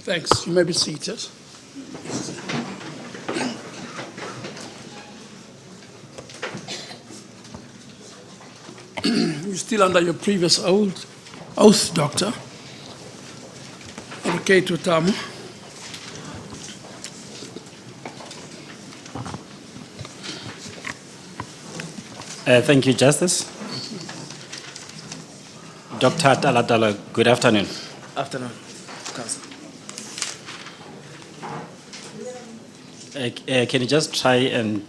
Thanks. You may be seated. You're still under your previous oath, Doctor. Okay, Tutamu. Thank you, Justice. Dr. Talatala, good afternoon. Afternoon, Counsel. Can you just try and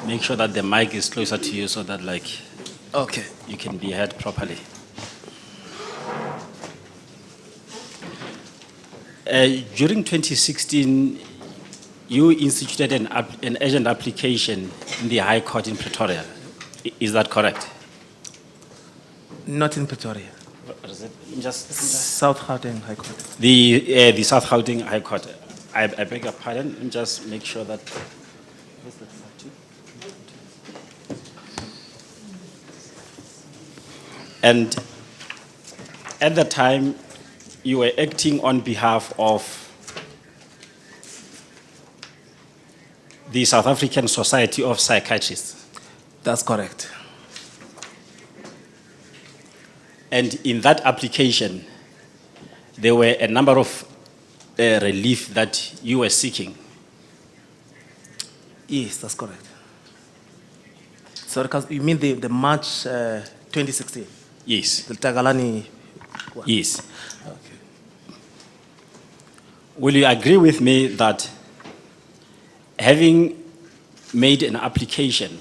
make sure that the mic is closer to you so that Okay. you can be heard properly? During 2016, you instituted an urgent application in the High Court in Pretoria. Is that correct? Not in Pretoria. What is it? South Gauteng High Court. The South Gauteng High Court. I beg your pardon. Let me just make sure that. And at the time, you were acting on behalf of the South African Society of Psychiatrists. That's correct. And in that application, there were a number of relief that you were seeking. Yes, that's correct. So you mean the March 2016? Yes. The Tagalani one? Yes. Okay. Will you agree with me that having made an application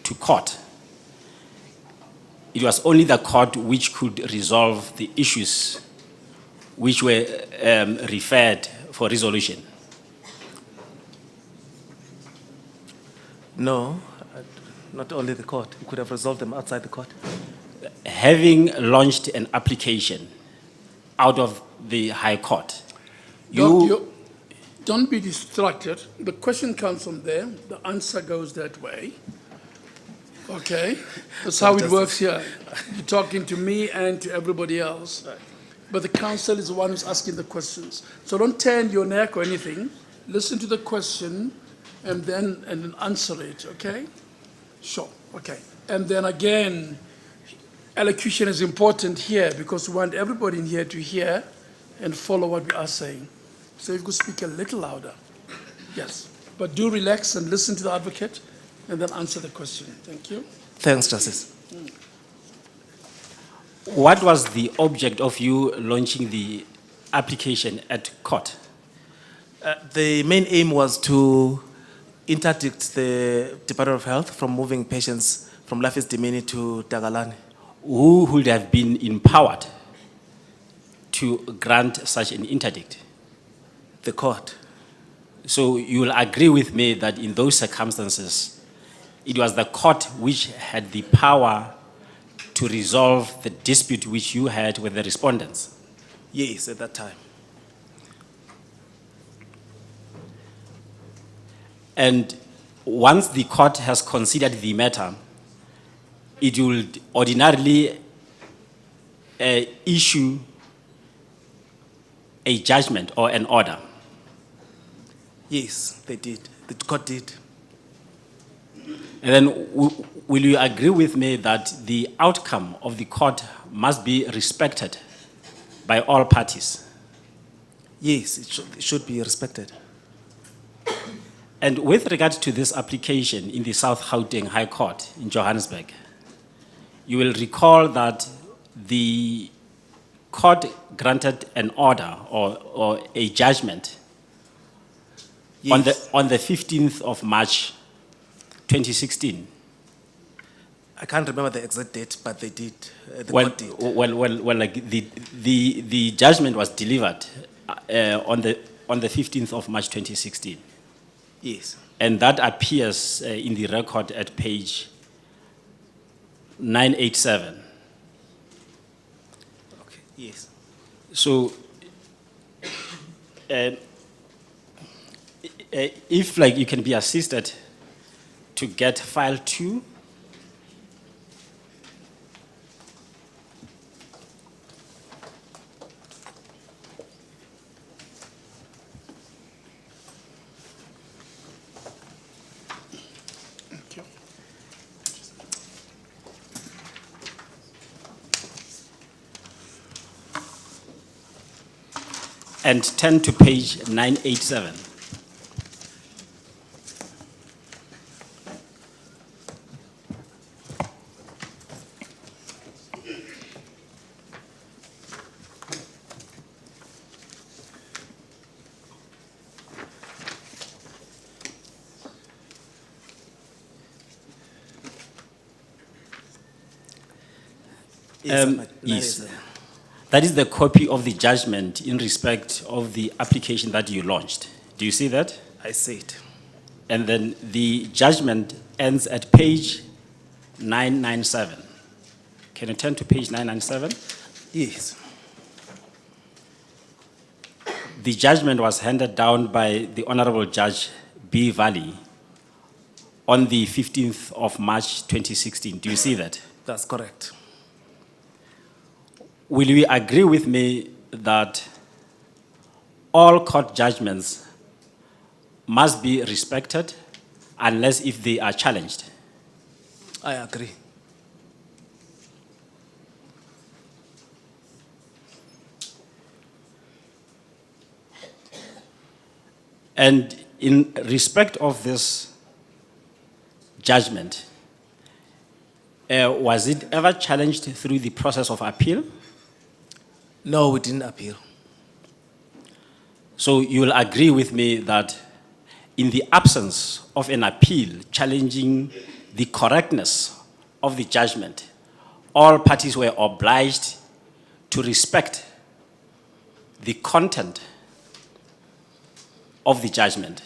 to court, it was only the court which could resolve the issues which were referred for resolution? No, not only the court. We could have resolved them outside the court. Having launched an application out of the High Court, Don't be distracted. The question comes from there. The answer goes that way. Okay? That's how it works here. You're talking to me and to everybody else. But the counsel is the one who's asking the questions. So don't turn your neck or anything. Listen to the question and then answer it, okay? Sure, okay. And then again, elocution is important here because we want everybody in here to hear and follow what we are saying. So if you could speak a little louder. Yes. But do relax and listen to the advocate and then answer the question. Thank you. Thanks, Justice. What was the object of you launching the application at court? The main aim was to interdict the Department of Health from moving patients from Esidimeni to Tagalani. Who would have been empowered to grant such an interdict? The court. So you will agree with me that in those circumstances, it was the court which had the power to resolve the dispute which you had with the respondents? Yes, at that time. And once the court has considered the matter, it will ordinarily issue a judgment or an order. Yes, they did. The court did. And then will you agree with me that the outcome of the court must be respected by all parties? Yes, it should be respected. And with regard to this application in the South Gauteng High Court in Johannesburg, you will recall that the court granted an order or a judgment Yes. on the 15th of March 2016. I can't remember the exact date, but they did. The court did. The judgment was delivered on the 15th of March 2016. Yes. And that appears in the record at page 987. Okay. Yes. So, if you can be assisted to get file 2. and turn to page 987. Yes. That is the copy of the judgment in respect of the application that you launched. Do you see that? I see it. And then the judgment ends at page 997. Can you turn to page 997? Yes. The judgment was handed down by the Honorable Judge B. Valley on the 15th of March 2016. Do you see that? That's correct. Will you agree with me that all court judgments must be respected unless if they are challenged? I agree. And in respect of this judgment, was it ever challenged through the process of appeal? No, we didn't appeal. So you will agree with me that in the absence of an appeal challenging the correctness of the judgment, all parties were obliged to respect the content of the judgment.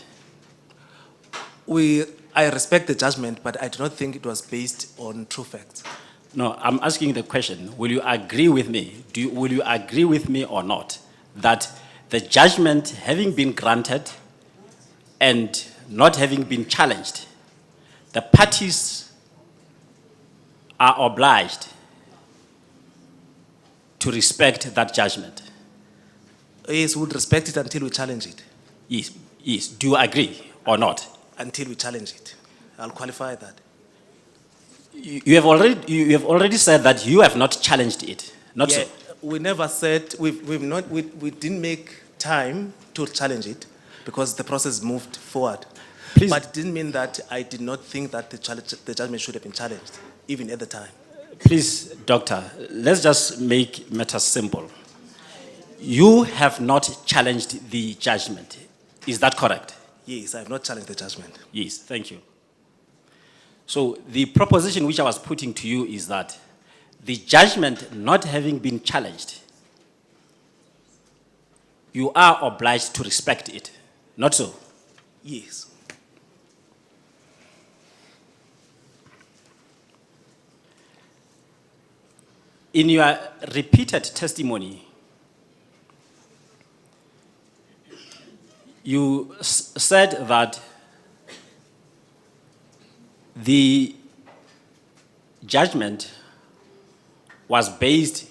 I respect the judgment, but I do not think it was based on true facts. No, I'm asking the question, will you agree with me? Will you agree with me or not that the judgment having been granted and not having been challenged, the parties are obliged to respect that judgment? Yes, we would respect it until we challenge it. Yes, yes. Do you agree or not? Until we challenge it. I'll qualify that. You have already said that you have not challenged it, not Yeah, so. we never said, we didn't make time to challenge it because the process moved forward. Please. But it didn't mean that I did not think that the judgment should have been challenged, even at the time. Please, doctor, let's just make matters simple. You have not challenged the judgment. Is that correct? Yes, I have not challenged the judgment. Yes, thank you. So the proposition which I was putting to you is that the judgment not having been challenged, you are obliged to respect it, not so? Yes. In your repeated testimony, you said that the judgment was based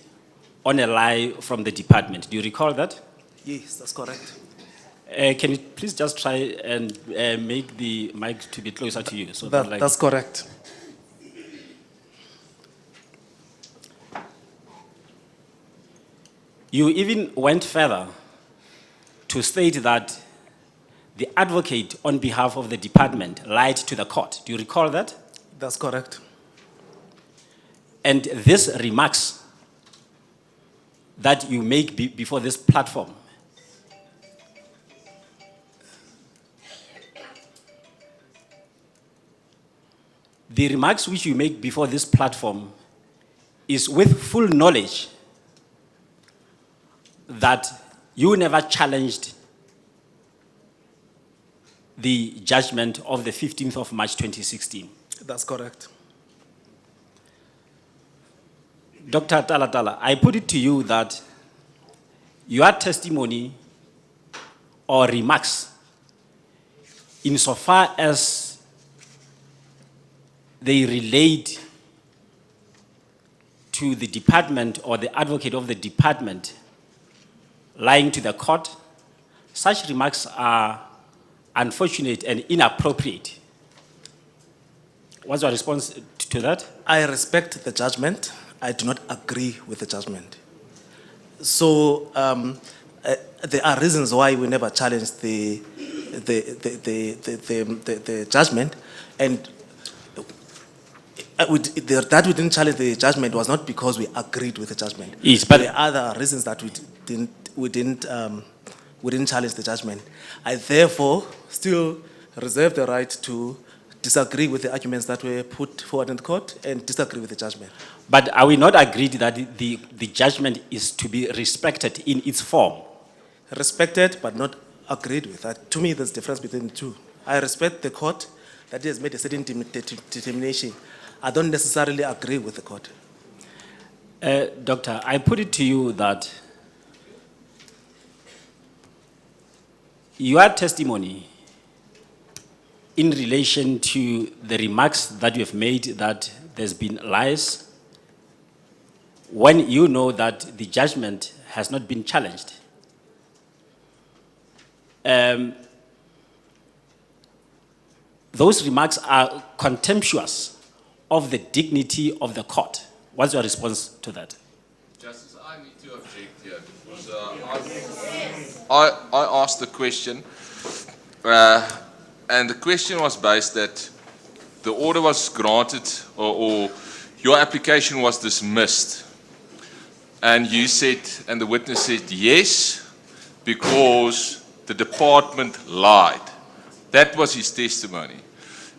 on a lie from the department. Do you recall that? Yes, that's correct. Can you please just try and make the mic to be closer to you? So That's correct. You even went further to state that the advocate on behalf of the department lied to the court. Do you recall that? That's correct. And these remarks that you make before this platform, the remarks which you make before this platform is with full knowledge that you never challenged the judgment of the 15th of March 2016. That's correct. Dr. Talatala, I put it to you that your testimony or remarks, insofar as they relate to the department or the advocate of the department lying to the court, such remarks are unfortunate and inappropriate. What's your response to that? I respect the judgment. I do not agree with the judgment. So there are reasons why we never challenged the judgment, and that we didn't challenge the judgment was not because we agreed with the judgment. Yes, but- there are other reasons that we didn't challenge the judgment. I therefore still reserve the right to disagree with the arguments that were put forward in the court and disagree with the judgment. But are we not agreed that the judgment is to be respected in its form? Respected but not agreed with. To me, there's a difference between the two. I respect the court that has made a certain determination. I don't necessarily agree with the court. Doctor, I put it to you that your testimony in relation to the remarks that you have made that there's been lies, when you know that the judgment has not been challenged, those remarks are contemptuous of the dignity of the court. What's your response to that? Justice, I need to object here because I asked the question, and the question was based that the order was granted or your application was dismissed. And you said, and the witness said, yes, because the department lied. That was his testimony.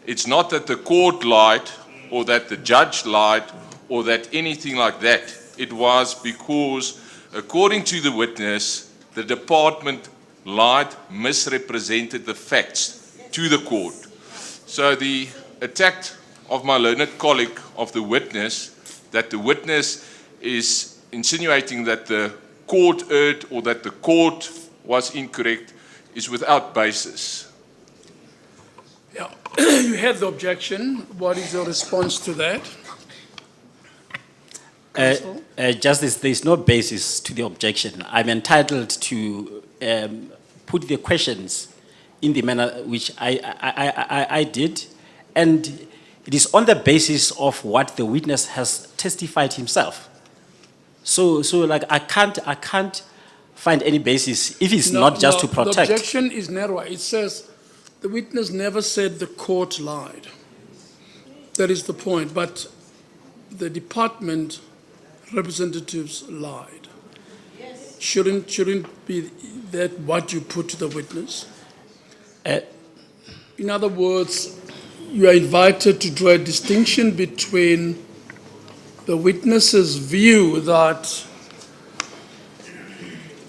It's not that the court lied or that the judge lied or that anything like that. It was because, according to the witness, the department lied, misrepresented the facts to the court. So the attack of my learned colleague of the witness, that the witness is insinuating that the court erred or that the court was incorrect, is without basis. Yeah, you had the objection. What is your response to that? Justice, there is no basis to the objection. I'm entitled to put the questions in the manner which I did, and it is on the basis of what the witness has testified himself. So like I can't find any basis if it's not just to protect. The objection is narrower. It says the witness never said the court lied. That is the point. But the department representatives lied. Shouldn't be that what you put to the witness? In other words, you are invited to draw a distinction between the witness's view that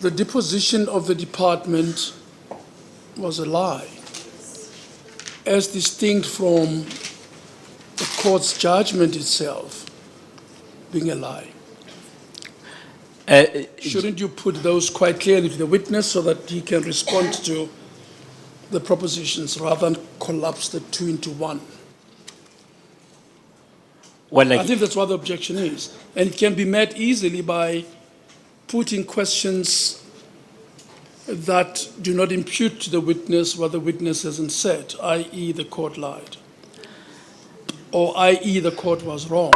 the deposition of the department was a lie, as distinct from the court's judgment itself being a lie. Shouldn't you put those quite clearly to the witness so that he can respond to the propositions rather than collapse the two into one? Well, I think that's what the objection is. And it can be met easily by putting questions that do not impute to the witness what the witness hasn't said, i.e. the court lied, or i.e. the court was wrong.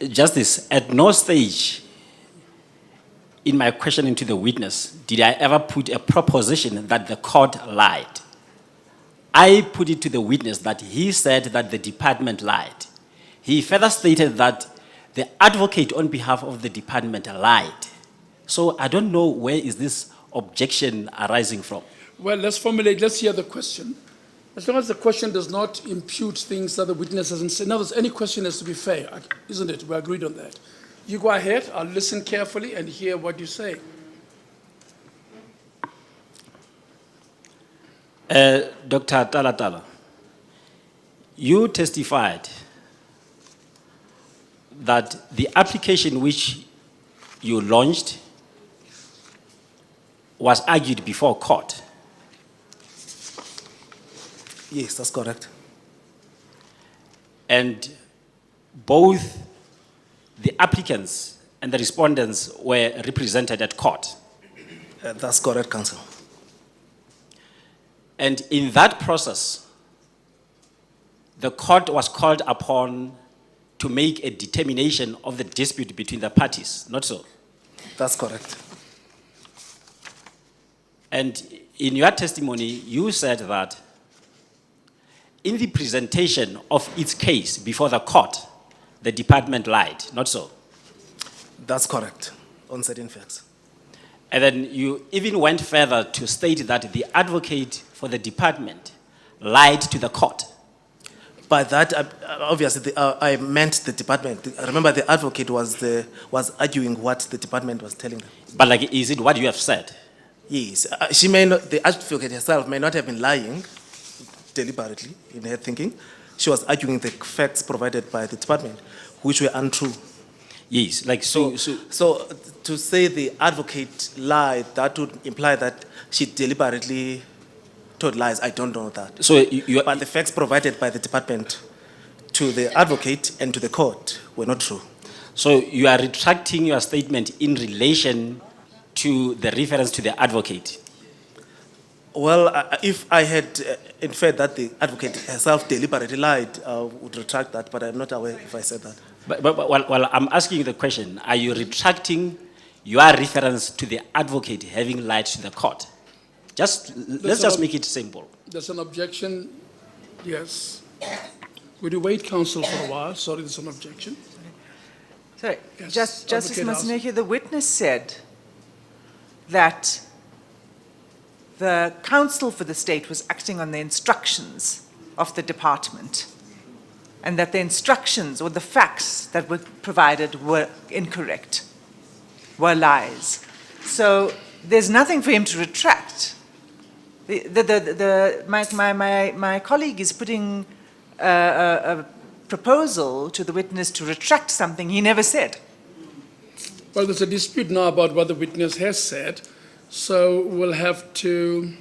Justice, at no stage in my questioning to the witness did I ever put a proposition that the court lied. I put it to the witness that he said that the department lied. He further stated that the advocate on behalf of the department lied. So I don't know where is this objection arising from. Well, let's hear the question. As long as the question does not impute things that the witness hasn't said. In other words, any question has to be fair, isn't it? We agreed on that. You go ahead, I'll listen carefully and hear what you say. Dr. Talatala, you testified that the application which you launched was argued before court. Yes, that's correct. And both the applicants and the respondents were represented at court. That's correct, counsel. And in that process, the court was called upon to make a determination of the dispute between the parties, not so? That's correct. And in your testimony, you said that in the presentation of its case before the court, the department lied, not so? That's correct, on certain facts. And then you even went further to state that the advocate for the department lied to the court. By that, obviously, I meant the department. Remember, the advocate was arguing what the department was telling them. But like, is it what you have said? Yes, she may not, the advocate herself may not have been lying deliberately in her thinking. She was arguing the facts provided by the department, which were untrue. Yes, like so. So to say the advocate lied, that would imply that she deliberately told lies. I don't know that. So But the facts provided by the department to the advocate and to the court were not true. So you are retracting your statement in relation to the reference to the advocate. Well, if I had inferred that the advocate herself deliberately lied, I would retract that, but I'm not aware if I said that. But well, I'm asking you the question. Are you retracting your reference to the advocate having lied to the court? Let's just make it simple. There's an objection, yes. Would you wait, counsel, for a while? Sorry, there's an objection. Sorry, Yes, Justice Advocate House. Masineke, the witness said that the counsel for the state was acting on the instructions of the department, and that the instructions or the facts that were provided were incorrect, were lies. So there's nothing for him to retract. My colleague is putting a proposal to the witness to retract something he never said. Well, there's a dispute now about what the witness has said, so we'll have to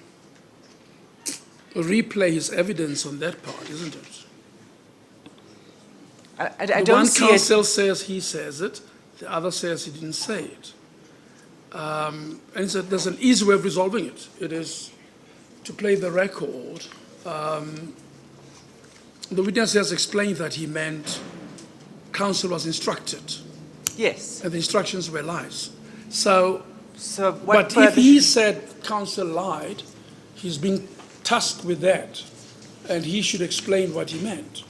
replay his evidence on that part, isn't it? I The don't one see it. counsel says he says it, the other says he didn't say it. And so there's an easy way of resolving it. It is to play the record. The witness has explained that he meant counsel was instructed, Yes. and the instructions were lies. So, So what but if further he should- said counsel lied, he's been tasked with that, and he should explain what he meant.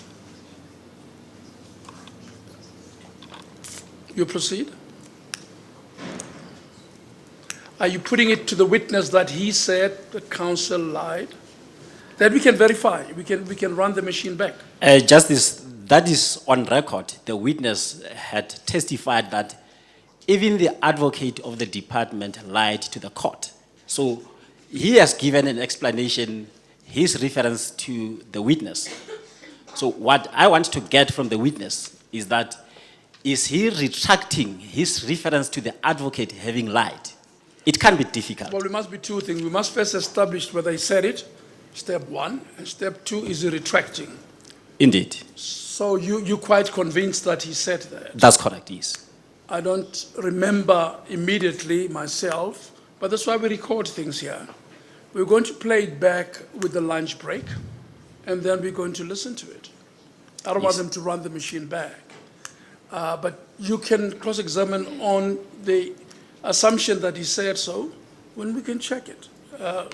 You proceed? Are you putting it to the witness that he said that counsel lied? That we can verify, we can run the machine back. Justice, that is on record. The witness had testified that even the advocate of the department lied to the court. So he has given an explanation, his reference to the witness. So what I want to get from the witness is that, is he retracting his reference to the advocate having lied? It can be difficult. Well, we must be two things. We must first establish whether he said it, step one, and step two, is he retracting? Indeed, So you're quite convinced that he said that? that's correct, yes. I don't remember immediately myself, but that's why we record things here. We're going to play it back with the lunch break, and then we're going to listen to it. I don't want them to run the machine back. But you can cross-examine on the assumption that he said so, when we can check it,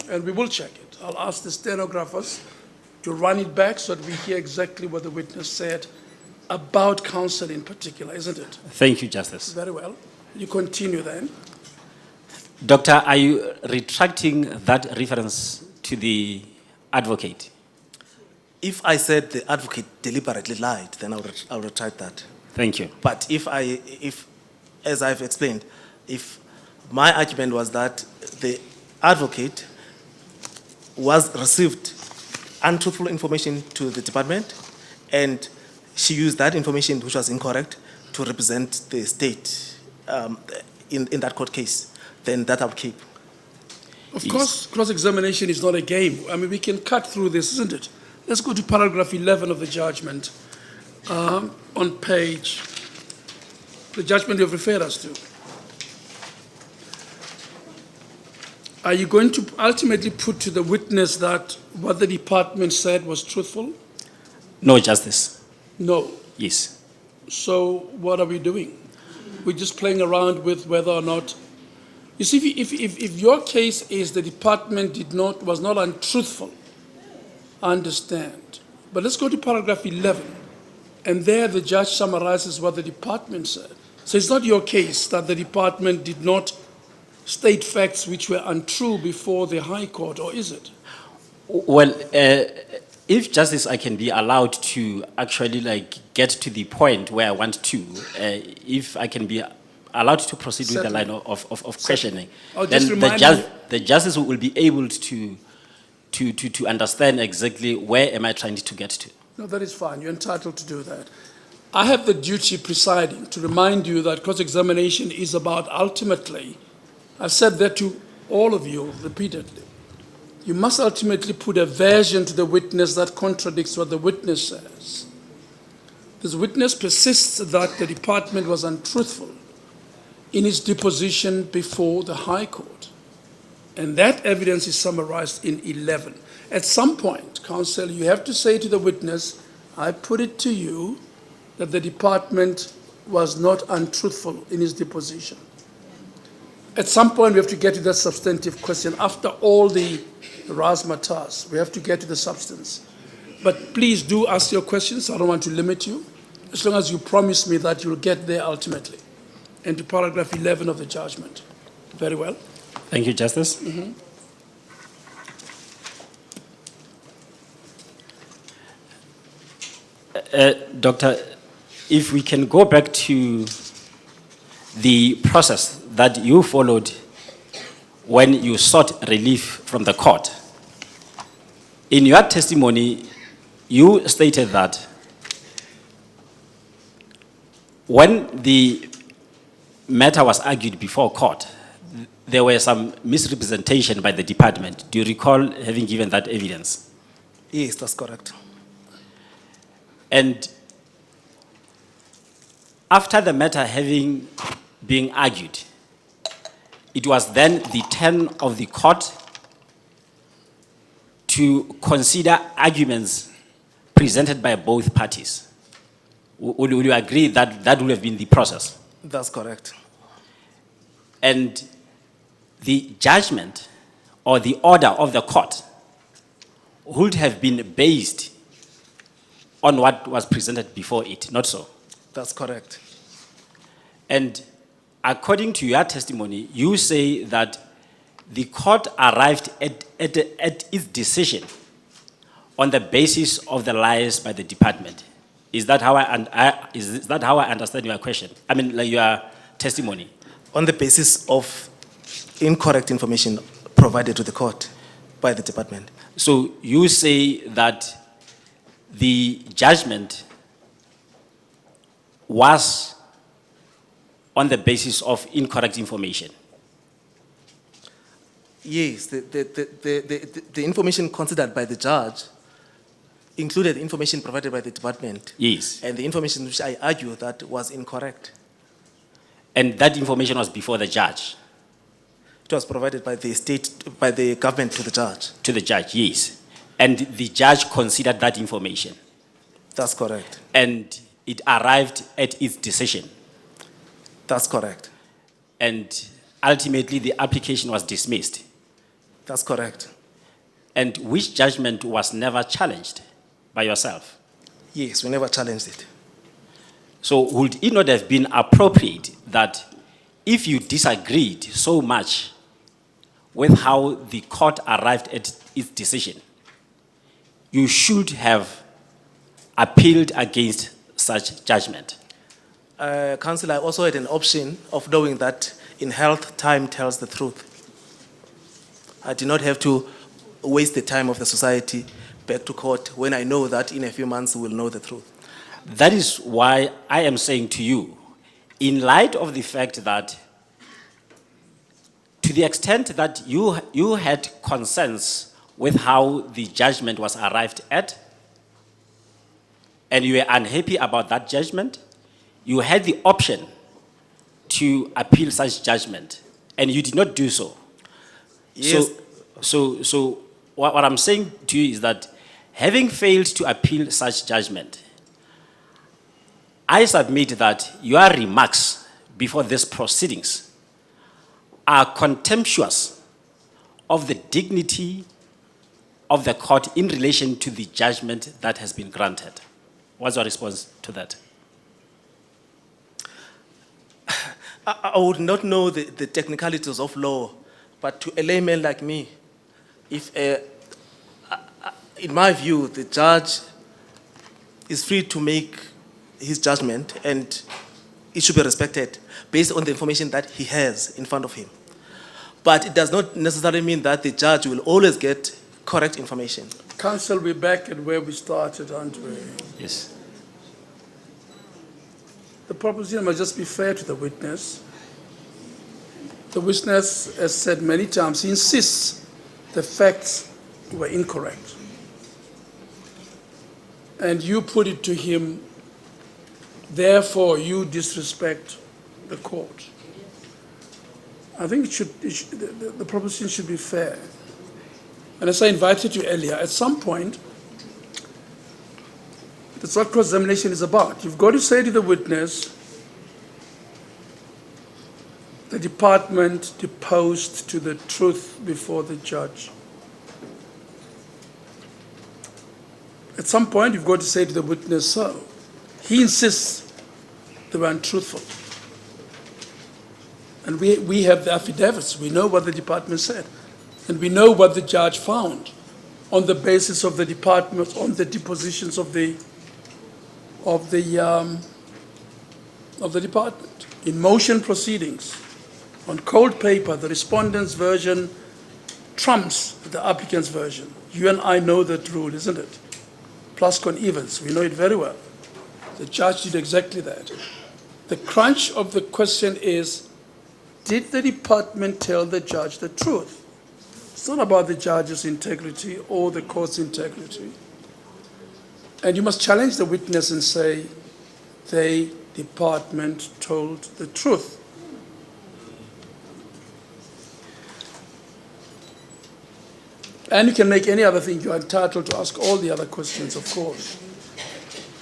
and we will check it. I'll ask the stenographers to run it back so that we hear exactly what the witness said about counsel in particular, isn't it? Thank you, Justice. Very well. You continue then. Doctor, are you retracting that reference to the advocate? If I said the advocate deliberately lied, then I'll retract that. Thank you. But if, as I've explained, if my argument was that the advocate received untruthful information to the department, and she used that information, which was incorrect, to represent the state in that court case, then that I'll keep. Of course, cross-examination is not a game. I mean, we can cut through this, isn't it? Let's go to paragraph 11 of the judgment on page, the judgment you've referred us to. Are you going to ultimately put to the witness that what the department said was truthful? No, Justice. No. Yes. So what are we doing? We're just playing around with whether or not You see, if your case is the department was not untruthful, I understand. But let's go to paragraph 11. And there the judge summarizes what the department said. So it's not your case that the department did not state facts which were untrue before the High Court, or is it? Well, if justice, I can be allowed to actually get to the point where I want to, if I can be allowed to proceed with the line of questioning, I'll then just remind you- the justice will be able to understand exactly where am I trying to get to. No, that is fine. You're entitled to do that. I have the duty presiding to remind you that cross-examination is about ultimately, I've said that to all of you repeatedly, you must ultimately put a version to the witness that contradicts what the witness says. This witness persists that the department was untruthful in its deposition before the High Court. And that evidence is summarized in 11. At some point, counsel, you have to say to the witness, I put it to you that the department was not untruthful in its deposition. At some point, we have to get to that substantive question. After all the razzmatazz, we have to get to the substance. But please do ask your questions. I don't want to limit you, as long as you promise me that you'll get there ultimately. And to paragraph 11 of the judgment. Very well. Thank you, Justice. Doctor, if we can go back to the process that you followed when you sought relief from the court. In your testimony, you stated that when the matter was argued before court, there were some misrepresentation by the department. Do you recall having given that evidence? Yes, that's correct. And after the matter having been argued, it was then the turn of the court to consider arguments presented by both parties. Would you agree that that would have been the process? That's correct. And the judgment or the order of the court would have been based on what was presented before it, not so? That's correct. And according to your testimony, you say that the court arrived at its decision on the basis of the lies by the department. Is that how I understand your question? I mean, your testimony. On the basis of incorrect information provided to the court by the department. So you say that the judgment was on the basis of incorrect information? Yes, the information considered by the judge included information provided by the department. Yes. And the information which I argue that was incorrect. And that information was before the judge? It was provided by the state, by the government to the judge. To the judge, yes. And the judge considered that information? That's correct. And it arrived at its decision? That's correct. And ultimately the application was dismissed? That's correct. And which judgment was never challenged by yourself? Yes, we never challenged it. So would it not have been appropriate that if you disagreed so much with how the court arrived at its decision, you should have appealed against such judgment? Counsel, I also had an option of knowing that in health, time tells the truth. I did not have to waste the time of the society back to court when I know that in a few months we will know the truth. That is why I am saying to you, in light of the fact that to the extent that you had concerns with how the judgment was arrived at, and you were unhappy about that judgment, you had the option to appeal such judgment, and you did not do so. Yes. So what I'm saying to you is that having failed to appeal such judgment, I submit that your remarks before these proceedings are contemptuous of the dignity of the court in relation to the judgment that has been granted. What's your response to that? I would not know the technicalities of law, but to a layman like me, if, in my view, the judge is free to make his judgment and it should be respected based on the information that he has in front of him. But it does not necessarily mean that the judge will always get correct information. Counsel, we're back at where we started, aren't we? Yes. The proposition must just be fair to the witness. The witness has said many times, he insists the facts were incorrect. And you put it to him, therefore you disrespect the court. I think the proposition should be fair. And as I invited you earlier, at some point, that's what cross-examination is about. You've got to say to the witness, the department deposed to the truth before the judge. At some point, you've got to say to the witness, so, he insists they were untruthful. And we have the affidavits. We know what the department said. And we know what the judge found on the basis of the department, on the depositions of the department. In motion proceedings, on cold paper, the respondent's version trumps the applicant's version. You and I know that rule, isn't it? Plus con evens, we know it very well. The judge did exactly that. The crunch of the question is, did the department tell the judge the truth? It's not about the judge's integrity or the court's integrity. And you must challenge the witness and say, the department told the truth. And you can make any other thing. You're entitled to ask all the other questions, of course.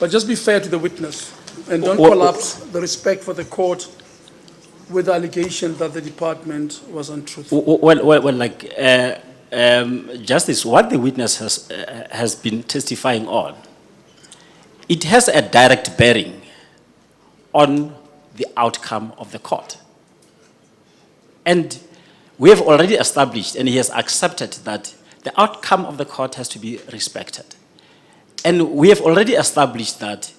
But just be fair to the witness and don't collapse the respect for the court with the allegation that the department was untruthful. Justice, what the witness has been testifying on, it has a direct bearing on the outcome of the court. And we have already established, and he has accepted, that the outcome of the court has to be respected. And we have already established that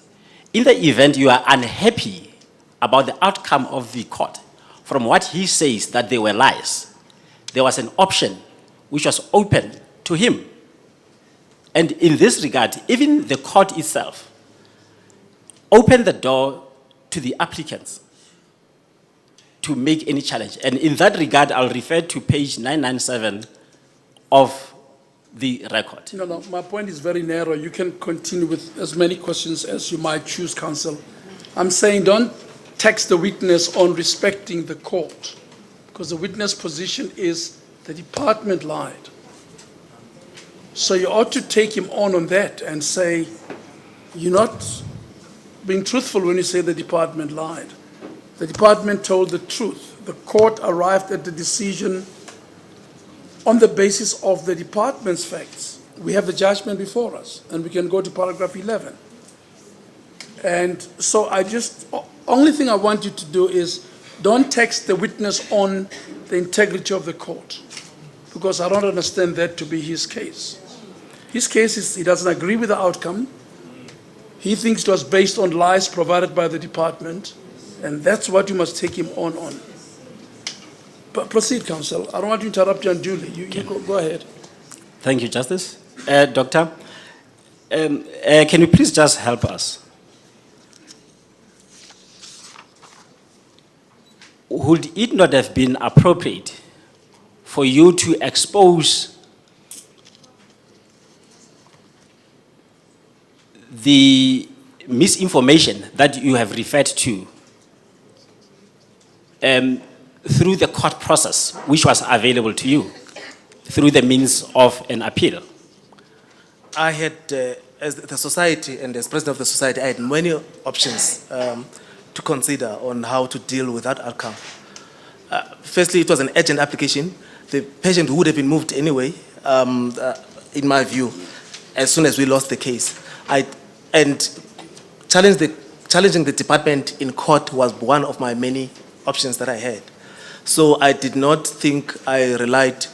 in the event you are unhappy about the outcome of the court, from what he says that they were lies, there was an option which was open to him. And in this regard, even the court itself opened the door to the applicants to make any challenge. And in that regard, I'll refer to page 997 of the record. No, my point is very narrow. You can continue with as many questions as you might choose, counsel. I'm saying don't tax the witness on respecting the court, because the witness position is the department lied. So you ought to take him on that and say, you're not being truthful when you say the department lied. The department told the truth. The court arrived at the decision on the basis of the department's facts. We have the judgment before us, and we can go to paragraph 11. And so only thing I want you to do is don't tax the witness on the integrity of the court, because I don't understand that to be his case. His case is he doesn't agree with the outcome. He thinks it was based on lies provided by the department, and that's what you must take him on. But proceed, counsel. I don't want to interrupt you unduly. You go ahead. Thank you, Justice. Doctor, can you please just help us? Would it not have been appropriate for you to expose the misinformation that you have referred to through the court process, which was available to you, through the means of an appeal? I had, as the society and as president of the society, I had many options to consider on how to deal with that outcome. Firstly, it was an urgent application. The patient would have been moved anyway, in my view, as soon as we lost the case. And challenging the department in court was one of my many options that I had. So I did not think I relied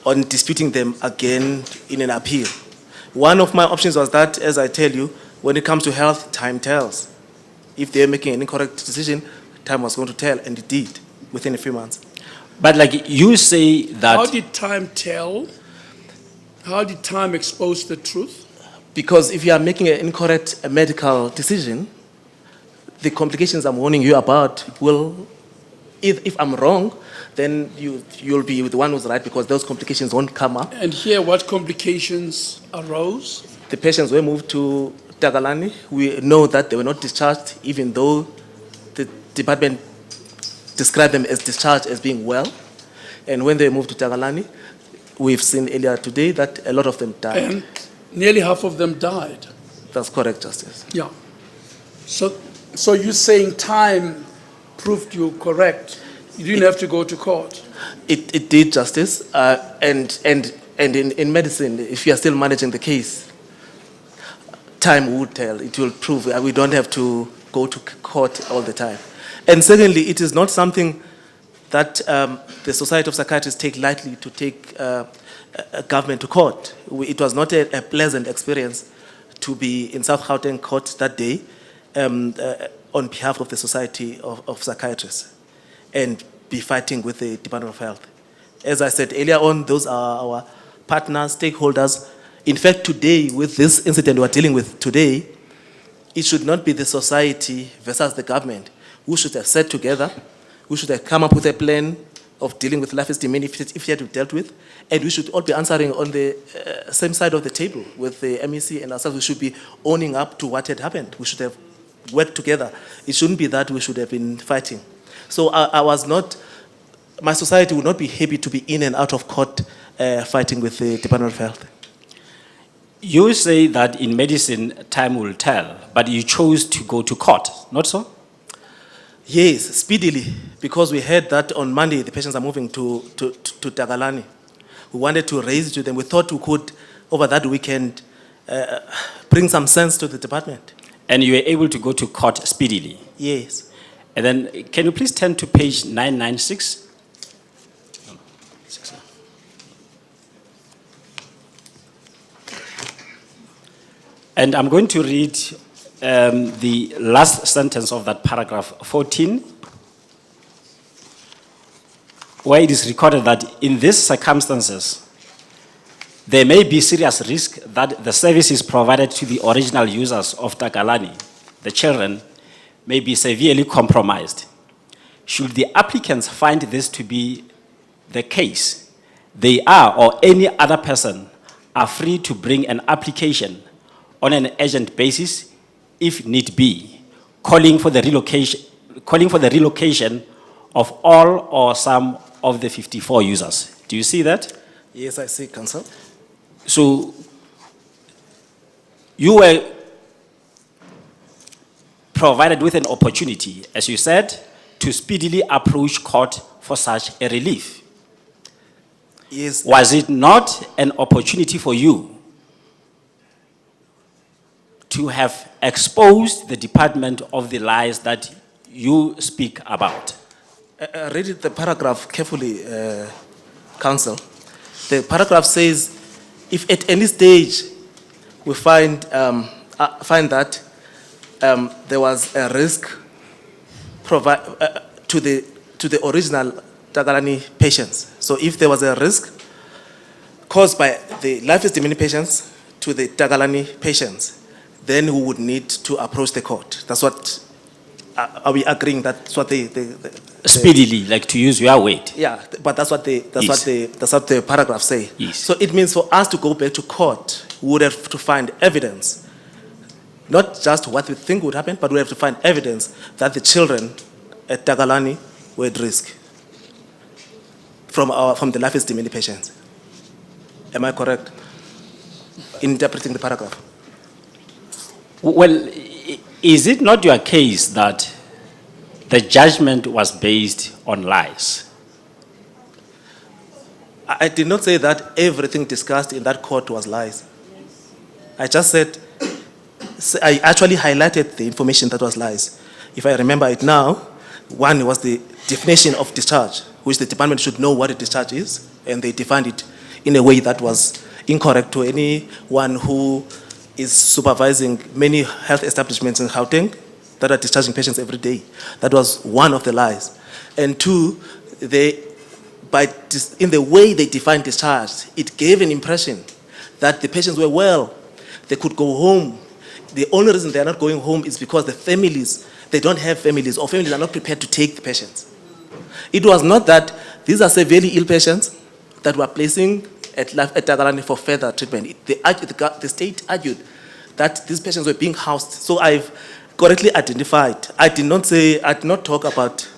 on disputing them again in an appeal. One of my options was that, as I tell you, when it comes to health, time tells. If they're making an incorrect decision, time was going to tell, and it did within a few months. But like you say that. How did time tell? How did time expose the truth? Because if you are making an incorrect medical decision, the complications I'm warning you about will, if I'm wrong, then you'll be the one who's right, because those complications won't come up. And here, what complications arose? The patients were moved to Tagalani. We know that they were not discharged, even though the department described them as discharged as being well. And when they moved to Tagalani, we've seen earlier today that a lot of them died. And nearly half of them died. That's correct, Justice. Yeah. So you're saying time proved you correct. You didn't have to go to court. It did, Justice. And in medicine, if you are still managing the case, time would tell. It will prove. We don't have to go to court all the time. And secondly, it is not something that the Society of Psychiatrists take lightly, to take a government to court. It was not a pleasant experience to be in South Gauteng court that day on behalf of the Society of Psychiatrists and be fighting with the Department of Health. As I said earlier on, those are our partners, stakeholders. In fact, today, with this incident we're dealing with today, it should not be the society versus the government. We should have sat together. We should have come up with a plan of dealing with life Esidimeni if it had to be dealt with. And we should all be answering on the same side of the table with the MEC and ourselves. We should be owning up to what had happened. We should have worked together. It shouldn't be that we should have been fighting. So I was not, my society would not be happy to be in and out of court fighting with the Department of Health. You say that in medicine, time will tell, but you chose to go to court, not so? Yes, speedily, because we heard that on Monday the patients are moving to Tagalani. We wanted to raise it to them. We thought we could, over that weekend, bring some sense to the department. And you were able to go to court speedily? Yes. And then, can you please turn to page 996? And I'm going to read the last sentence of that paragraph 14, where it is recorded that in these circumstances, there may be serious risk that the services provided to the original users of Tagalani, the children, may be severely compromised. Should the applicants find this to be the case, they are, or any other person, are free to bring an application on an urgent basis, if need be, calling for the relocation of all or some of the 54 users. Do you see that? Yes, I see, Council. So you were provided with an opportunity, as you said, to speedily approach court for such a relief. Yes. Was it not an opportunity for you to have exposed the department of the lies that you speak about? Read the paragraph carefully, Council. The paragraph says, if at any stage we find that there was a risk to the original Tagalani patients. So if there was a risk caused by the life Esidimeni patients to the Tagalani patients, then we would need to approach the court. That's what, are we agreeing that's what speedily, like to use your weight? Yeah, but that's what the paragraph say. Yes. So it means for us to go back to court, we would have to find evidence, not just what we think would happen, but we have to find evidence that the children at Tagalani were at risk from the life Esidimeni patients. Am I correct in interpreting the paragraph? Well, is it not your case that the judgment was based on lies. I did not say that everything discussed in that court was lies. I just said, I actually highlighted the information that was lies. If I remember it now, one was the definition of discharge, which the department should know what a discharge is, and they defined it in a way that was incorrect to anyone who is supervising many health establishments in Gauteng that are discharging patients every day. That was one of the lies. And two, in the way they defined discharge, it gave an impression that the patients were well, they could go home. The only reason they are not going home is because the families, they don't have families, or families are not prepared to take the patients. It was not that these are severely ill patients that were placing at Tagalani for further treatment. The state argued that these patients were being housed. So I've correctly identified. I did not talk about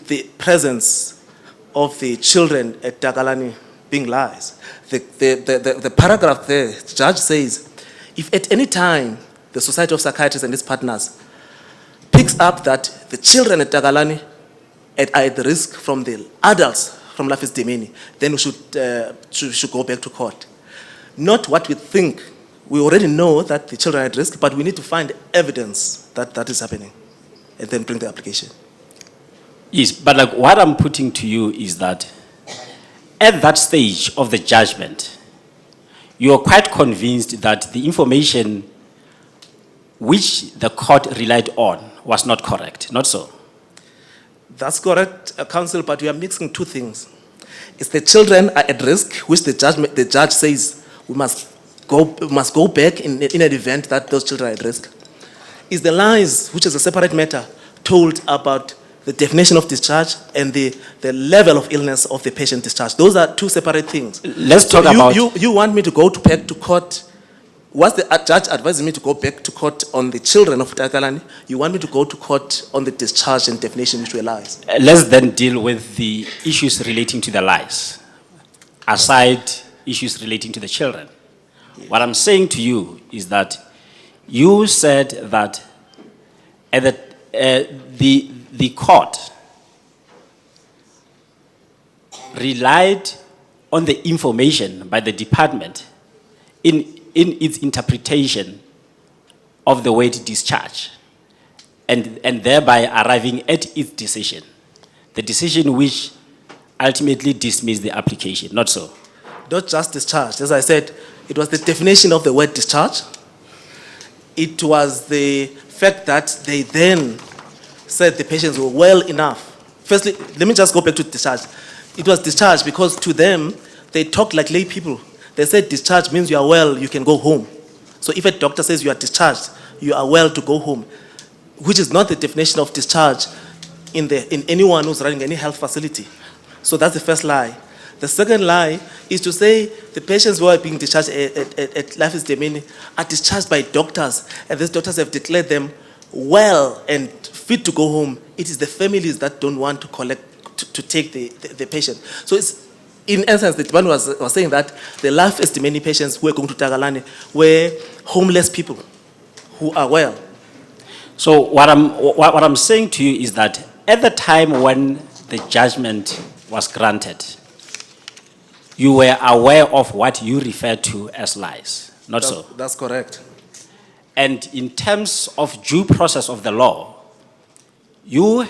the presence of the children at Tagalani being lies. The paragraph there, the judge says, if at any time the Society of Psychiatrists and its partners picks up that the children at Tagalani are at risk from the adults from Esidimeni, then we should go back to court. Not what we think. We already know that the children are at risk, but we need to find evidence that that is happening and then bring the application. Yes, but like what I'm putting to you is that at that stage of the judgment, you are quite convinced that the information which the court relied on was not correct, not so? That's correct, counsel, but we are mixing two things. It's the children are at risk, which the judge says we must go back in an event that those children are at risk. Is the lies, which is a separate matter, told about the definition of discharge and the level of illness of the patient discharged. Those are two separate things. Let's talk about... You want me to go back to court? Was the judge advising me to go back to court on the children of Tagalani? You want me to go to court on the discharge and definition which were lies? Let's then deal with the issues relating to the lies, aside issues relating to the children. What I'm saying to you is that you said that the court relied on the information by the department in its interpretation of the word discharge and thereby arriving at its decision, the decision which ultimately dismissed the application, not so? Not just discharge. As I said, it was the definition of the word discharge. It was the fact that they then said the patients were well enough. Firstly, let me just go back to discharge. It was discharge because to them, they talked like lay people. They said discharge means you are well, you can go home. So if a doctor says you are discharged, you are well to go home, which is not the definition of discharge in anyone who's running any health facility. So that's the first lie. The second lie is to say the patients who are being discharged at Esidimeni are discharged by doctors, and these doctors have declared them well and fit to go home. It is the families that don't want to take the patient. So it's, in essence, the department was saying that the Esidimeni patients who were going to Tagalani were homeless people who are well. So what I'm saying to you is that at the time when the judgment was granted, you were aware of what you refer to as lies, not so? That's correct. And in terms of due process of the law, you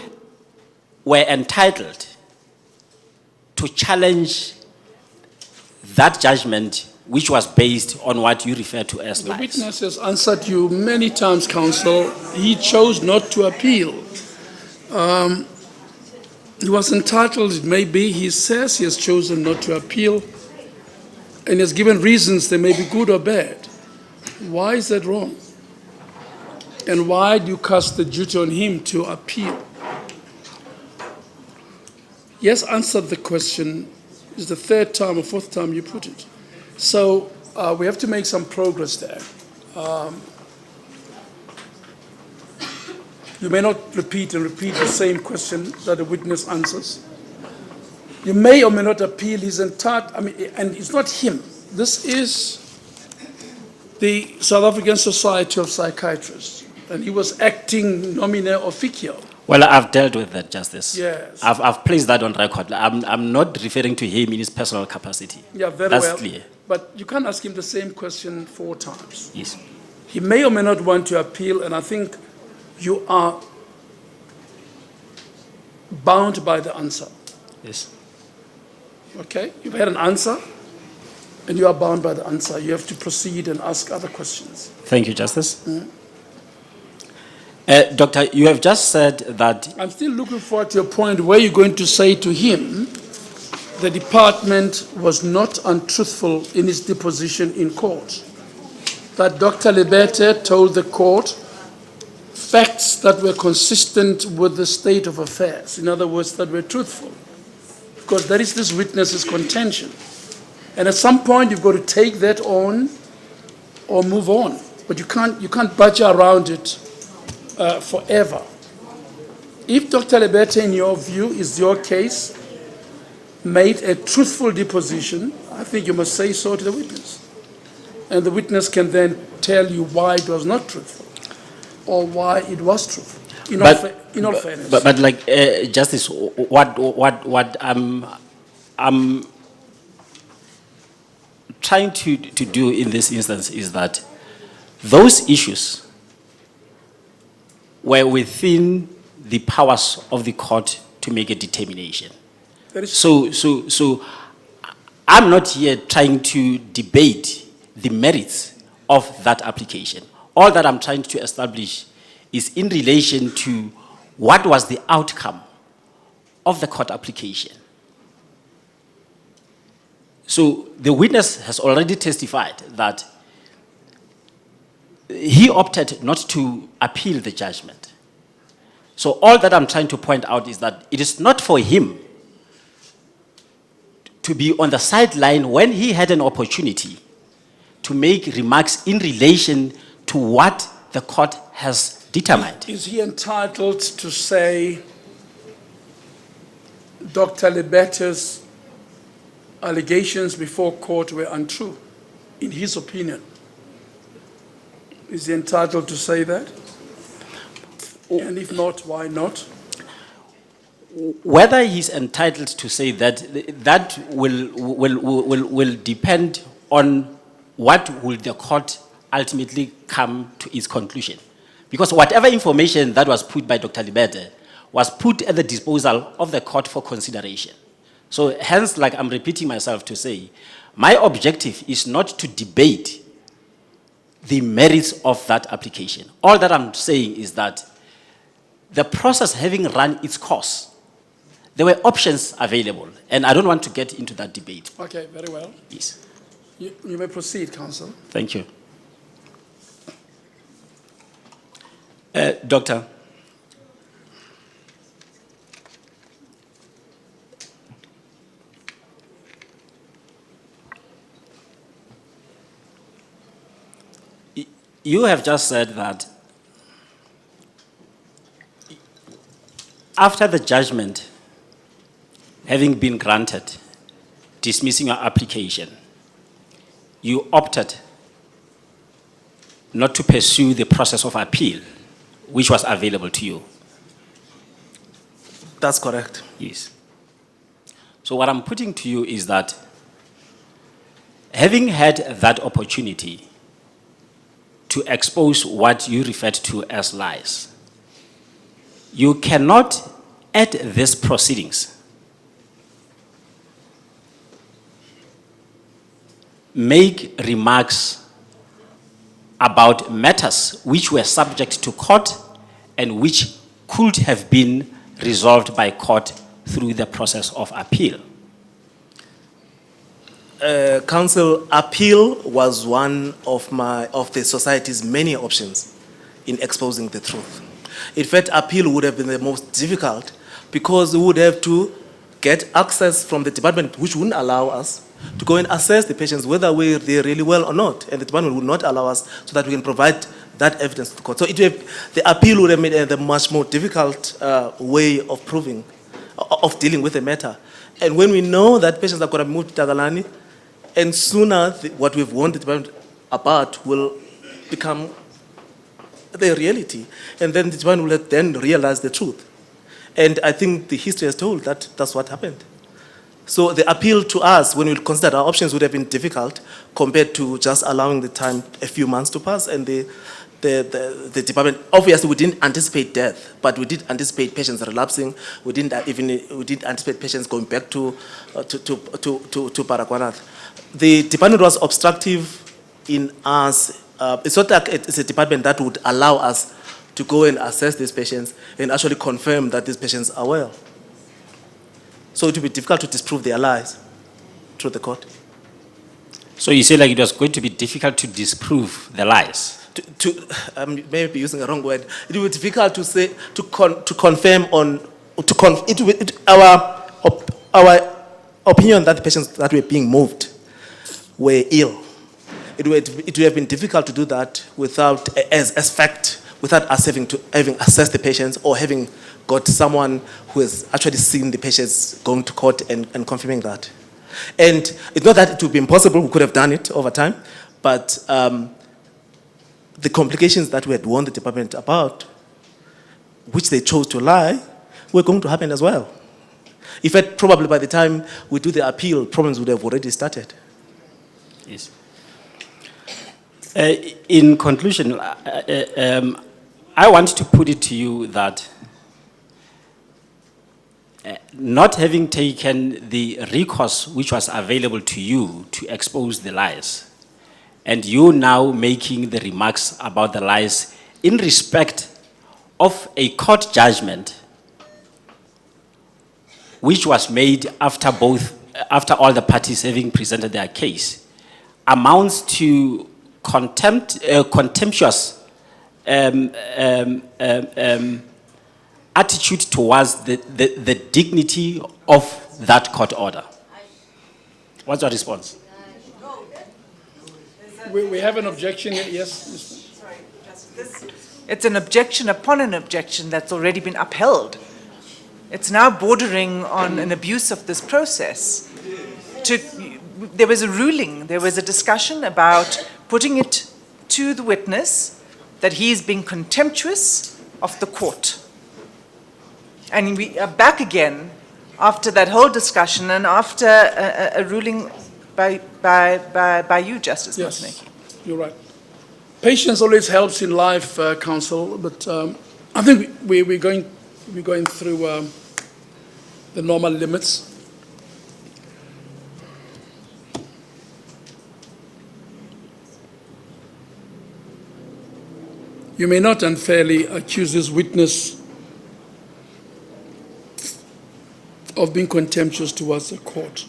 were entitled to challenge that judgment which was based on what you refer to as lies. The witness has answered you many times, counsel. He chose not to appeal. He was entitled, maybe, he says he has chosen not to appeal, and has given reasons, they may be good or bad. Why is that wrong? And why do you cast the duty on him to appeal? Yes, answered the question. It's the third time or fourth time you put it. So we have to make some progress there. You may not repeat the same question that the witness answers. You may or may not appeal his entire, and it's not him. This is the South African Society of Psychiatrists, and he was acting nomine officio. Well, I've dealt with that, Justice. Yes. I've placed that on record. I'm not referring to him in his personal capacity. Yeah, very That's well. clear. But you can't ask him the same question 4 times. Yes. He may or may not want to appeal, and I think you are bound by the answer. Yes. Okay? You've had an answer, and you are bound by the answer. You have to proceed and ask other questions. Thank you, Justice. Doctor, you have just said that I'm still looking forward to a point where you're going to say to him the department was not untruthful in its deposition in court. That Dr. Lebete told the court facts that were consistent with the state of affairs. In other words, that were truthful. Because that is this witness's contention. And at some point, you've got to take that on or move on. But you can't budge around it forever. If Dr. Lebete, in your view, is your case, made a truthful deposition, I think you must say so to the witness. And the witness can then tell you why it was not truthful or why it was truthful, in all fairness. But like, Justice, what I'm trying to do in this instance is that those issues were within the powers of the court to make a determination. So I'm not here trying to debate the merits of that application. All that I'm trying to establish is in relation to what was the outcome of the court application. So the witness has already testified that he opted not to appeal the judgment. So all that I'm trying to point out is that it is not for him to be on the sideline when he had an opportunity to make remarks in relation to what the court has determined. Is he entitled to say Dr. Lebete's allegations before court were untrue, in his opinion? Is he entitled to say that? And if not, why not? Whether he's entitled to say that, that will depend on what will the court ultimately come to its conclusion. Because whatever information that was put by Dr. Lebete was put at the disposal of the court for consideration. So hence, like I'm repeating myself to say, my objective is not to debate the merits of that application. All that I'm saying is that the process having run its course, there were options available, and I don't want to get into that debate. Okay, very well. Yes. You may proceed, counsel. Thank you. Doctor, you have just said that after the judgment having been granted, dismissing your application, you opted not to pursue the process of appeal, which was available to you. That's correct. Yes. So what I'm putting to you is that having had that opportunity to expose what you referred to as lies, you cannot, at these proceedings, make remarks about matters which were subject to court and which could have been resolved by court through the process of appeal. Counsel, appeal was one of the society's many options in exposing the truth. In fact, appeal would have been the most difficult because we would have to get access from the department, which wouldn't allow us to go and assess the patients whether they're really well or not, and the department would not allow us so that we can provide that evidence to the court. So the appeal would have made a much more difficult way of proving, of dealing with the matter. And when we know that patients are going to move to Tagalani, and sooner what we've warned the department about will become the reality, and then the department will then realize the truth. And I think the history has told that that's what happened. So the appeal to us, when we considered our options, would have been difficult compared to just allowing the time, a few months to pass, and the department, obviously we didn't anticipate death, but we did anticipate patients relapsing. We didn't anticipate patients going back to Baragwanath. The department was obstructive in us. It's not like it's a department that would allow us to go and assess these patients and actually confirm that these patients are well. So it would be difficult to disprove their lies through the court. So you say like it was going to be difficult to disprove the lies? Maybe using a wrong word. It would be difficult to say, to confirm on, our opinion that the patients that were being moved were ill. It would have been difficult to do that without, as fact, without us having assessed the patients or having got someone who has actually seen the patients going to court and confirming that. And it's not that it would be impossible, we could have done it over time, but the complications that we had warned the department about, which they chose to lie, were going to happen as well. In fact, probably by the time we do the appeal, problems would have already started. Yes. In conclusion, I want to put it to you that not having taken the recourse which was available to you to expose the lies, and you now making the remarks about the lies in respect of a court judgment which was made after all the parties having presented their case, amounts to contemptuous attitude towards the dignity of that court order. What's your response? We have an objection here, yes? Sorry, it's an objection upon an objection that's already been upheld. It's now bordering on an abuse of this process. There was a ruling, there was a discussion about putting it to the witness that he is being contemptuous of the court. And we are back again after that whole discussion and after a ruling by you, Justice Moseneke. Yes, you're right. Patience always helps in life, counsel, but I think we're going through the normal limits. You may not unfairly accuse this witness of being contemptuous towards the court.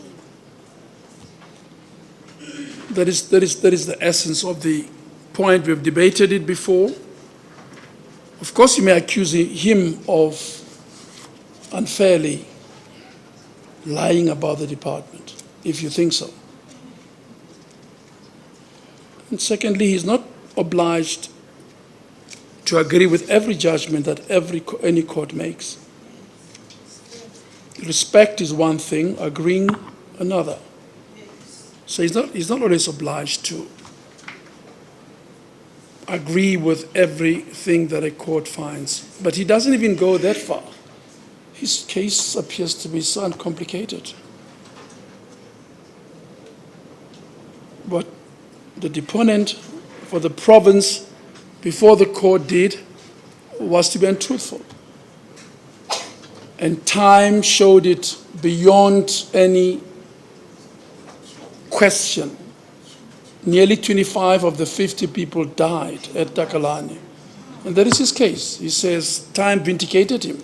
That is the essence of the point. We've debated it before. Of course, you may accuse him of unfairly lying about the department, if you think so. And secondly, he's not obliged to agree with every judgment that any court makes. Respect is one thing, agreeing another. So he's not always obliged to agree with everything that a court finds. But he doesn't even go that far. His case appears to be so uncomplicated. What the deponent for the province before the court did was to be untruthful. And time showed it beyond any question. Nearly 25 of the 50 people died at Takalani. And that is his case. He says time vindicated him.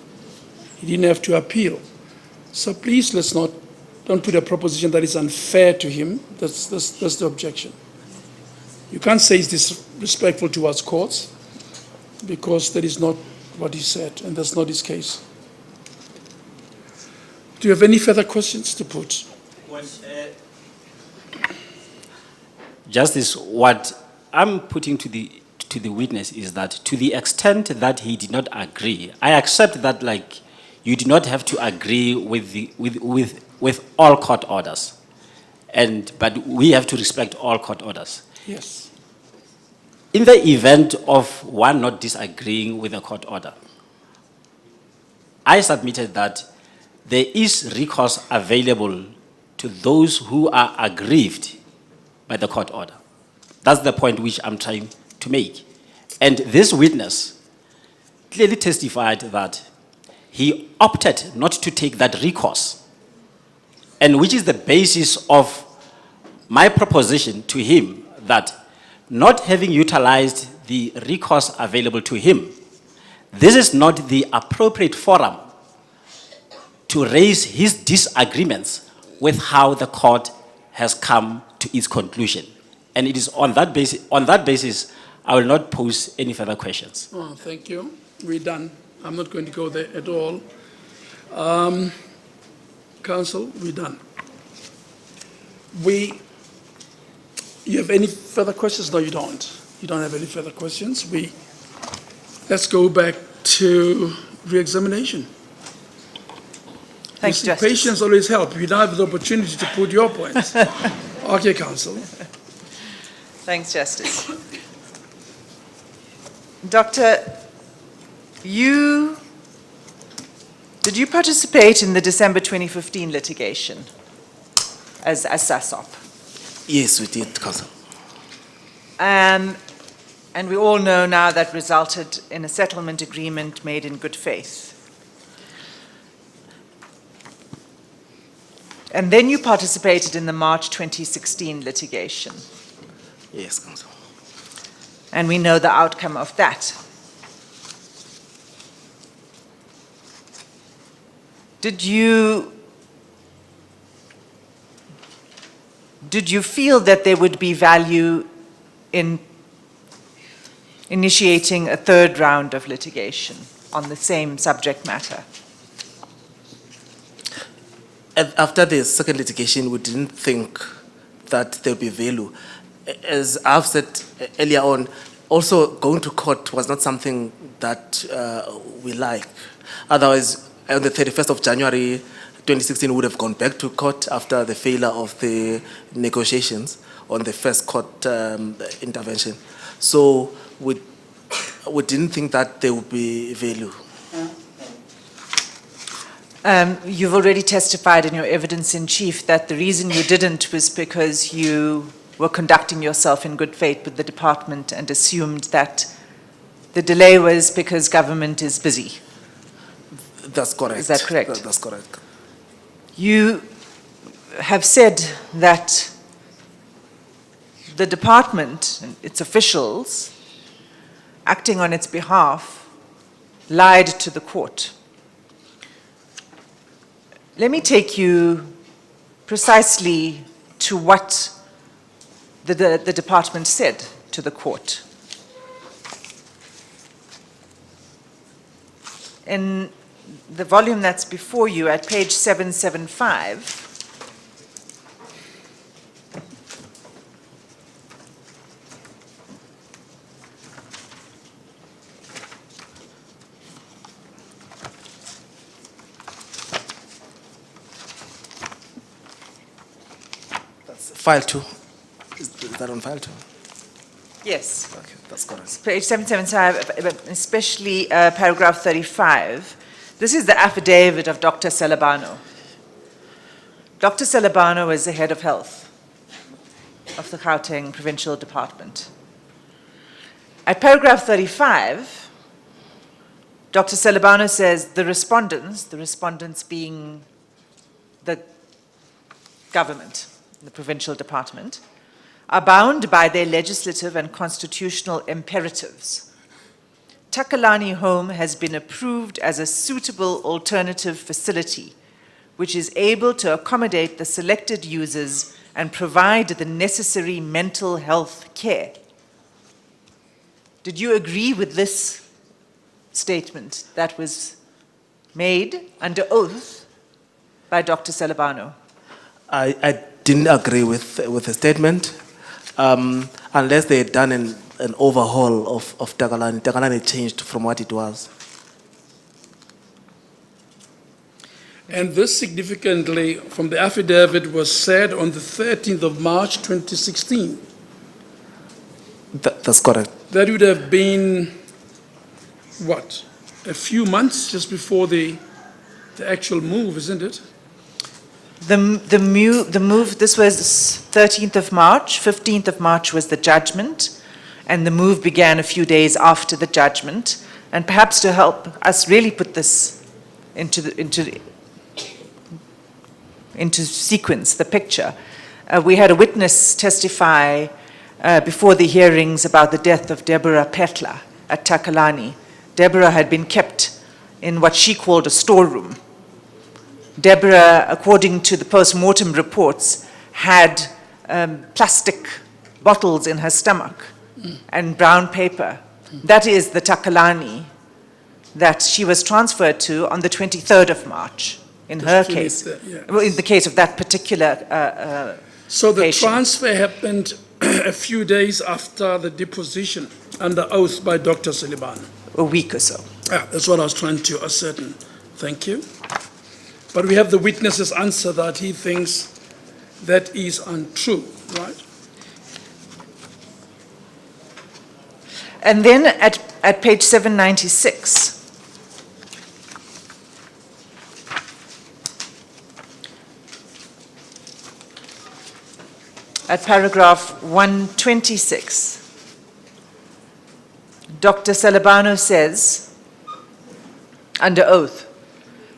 He didn't have to appeal. So please, don't put a proposition that is unfair to him. That's the objection. You can't say he's disrespectful towards courts because that is not what he said, and that's not his case. Do you have any further questions to put? Justice, what I'm putting to the witness is that to the extent that he did not agree, I accept that like you did not have to agree with all court orders, but we have to respect all court orders. Yes. In the event of one not disagreeing with a court order, I submitted that there is recourse available to those who are aggrieved by the court order. That's the point which I'm trying to make. And this witness clearly testified that he opted not to take that recourse, and which is the basis of my proposition to him that not having utilized the recourse available to him, this is not the appropriate forum to raise his disagreements with how the court has come to its conclusion. And it is on that basis, I will not pose any further questions. Oh, thank you. We're done. I'm not going to go there at all. Counsel, we're done. You have any further questions? No, you don't. You don't have any further questions. Let's go back to re-examination. Thank you, Justice. Patience always helps. You now have the opportunity to put your points. Okay, counsel. Thanks, Justice. Doctor, did you participate in the December 2015 litigation as SASOP? Yes, we did, Counsel. And we all know now that resulted in a settlement agreement made in good faith. And then you participated in the March 2016 litigation. Yes, Counsel. And we know the outcome of that. Did you feel that there would be value in initiating a third round of litigation on the same subject matter? After the second litigation, we didn't think that there would be value. As I've said earlier on, also going to court was not something that we like. Otherwise, on the 31st of January 2016, we would have gone back to court after the failure of the negotiations on the first court intervention. So we didn't think that there would be value. You've already testified in your evidence in chief that the reason you didn't was because you were conducting yourself in good faith with the department and assumed that the delay was because government is busy. That's correct. Is that correct? That's correct. You have said that the department and its officials, acting on its behalf, lied to the court. Let me take you precisely to what the department said to the court. In the volume that's before you at page 775, File 2. Is that on file 2? yes. Okay, that's correct. Page 775, especially paragraph 35. This is the affidavit of Dr. Celebano. Dr. Celebano is the head of health of the Gauteng Provincial Department. At paragraph 35, Dr. Celebano says the respondents being the government, the provincial department, are bound by their legislative and constitutional imperatives. Takalani Home has been approved as a suitable alternative facility which is able to accommodate the selected users and provide the necessary mental health care. Did you agree with this statement that was made under oath by Dr. Celebano? I didn't agree with the statement unless they had done an overhaul of Takalani. Takalani changed from what it was. And this significantly from the affidavit was said on the 13th of March 2016. That's correct. That would have been, what, a few months just before the the actual move, isn't it? The move, this was 13th of March, 15th of March was the judgment, and the move began a few days after the judgment. And perhaps to help us really put this into sequence, the picture, we had a witness testify before the hearings about the death of Deborah Petla at Takalani. Deborah had been kept in what she called a storeroom. Deborah, according to the post-mortem reports, had plastic bottles in her stomach and brown paper. That is the Takalani that she was transferred to on the 23rd of March, in her case. Well, in the case of that particular So the patient. transfer happened a few days after the deposition under oath by Dr. Esidimeni. a week or so. Yeah, that's what I was trying to ascertain. Thank you. But we have the witness's answer that he thinks that is untrue, right? And then at page 796, at paragraph 126, Dr. Salabano says, under oath,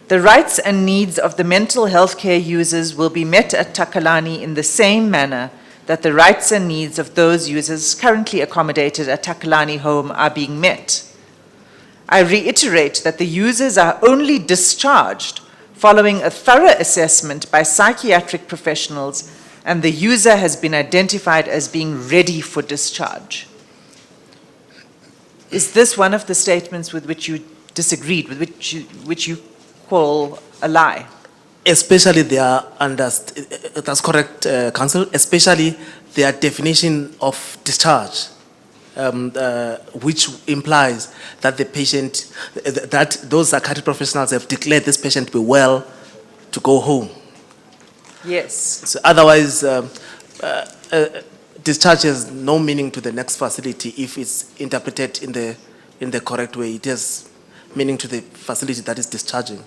the rights and needs of the mental health care users will be met at Takalani in the same manner that the rights and needs of those users currently accommodated at Takalani Home are being met. I reiterate that the users are only discharged following a thorough assessment by psychiatric professionals, and the user has been identified as being ready for discharge. Is this one of the statements with which you disagreed, with which you call a lie? Especially their that's correct, Counsel, especially their definition of discharge, which implies that the patient, that those psychiatric professionals have declared this patient to be well to go home. Yes. So otherwise, discharge has no meaning to the next facility if it's interpreted in the correct way. It has meaning to the facility that is discharging,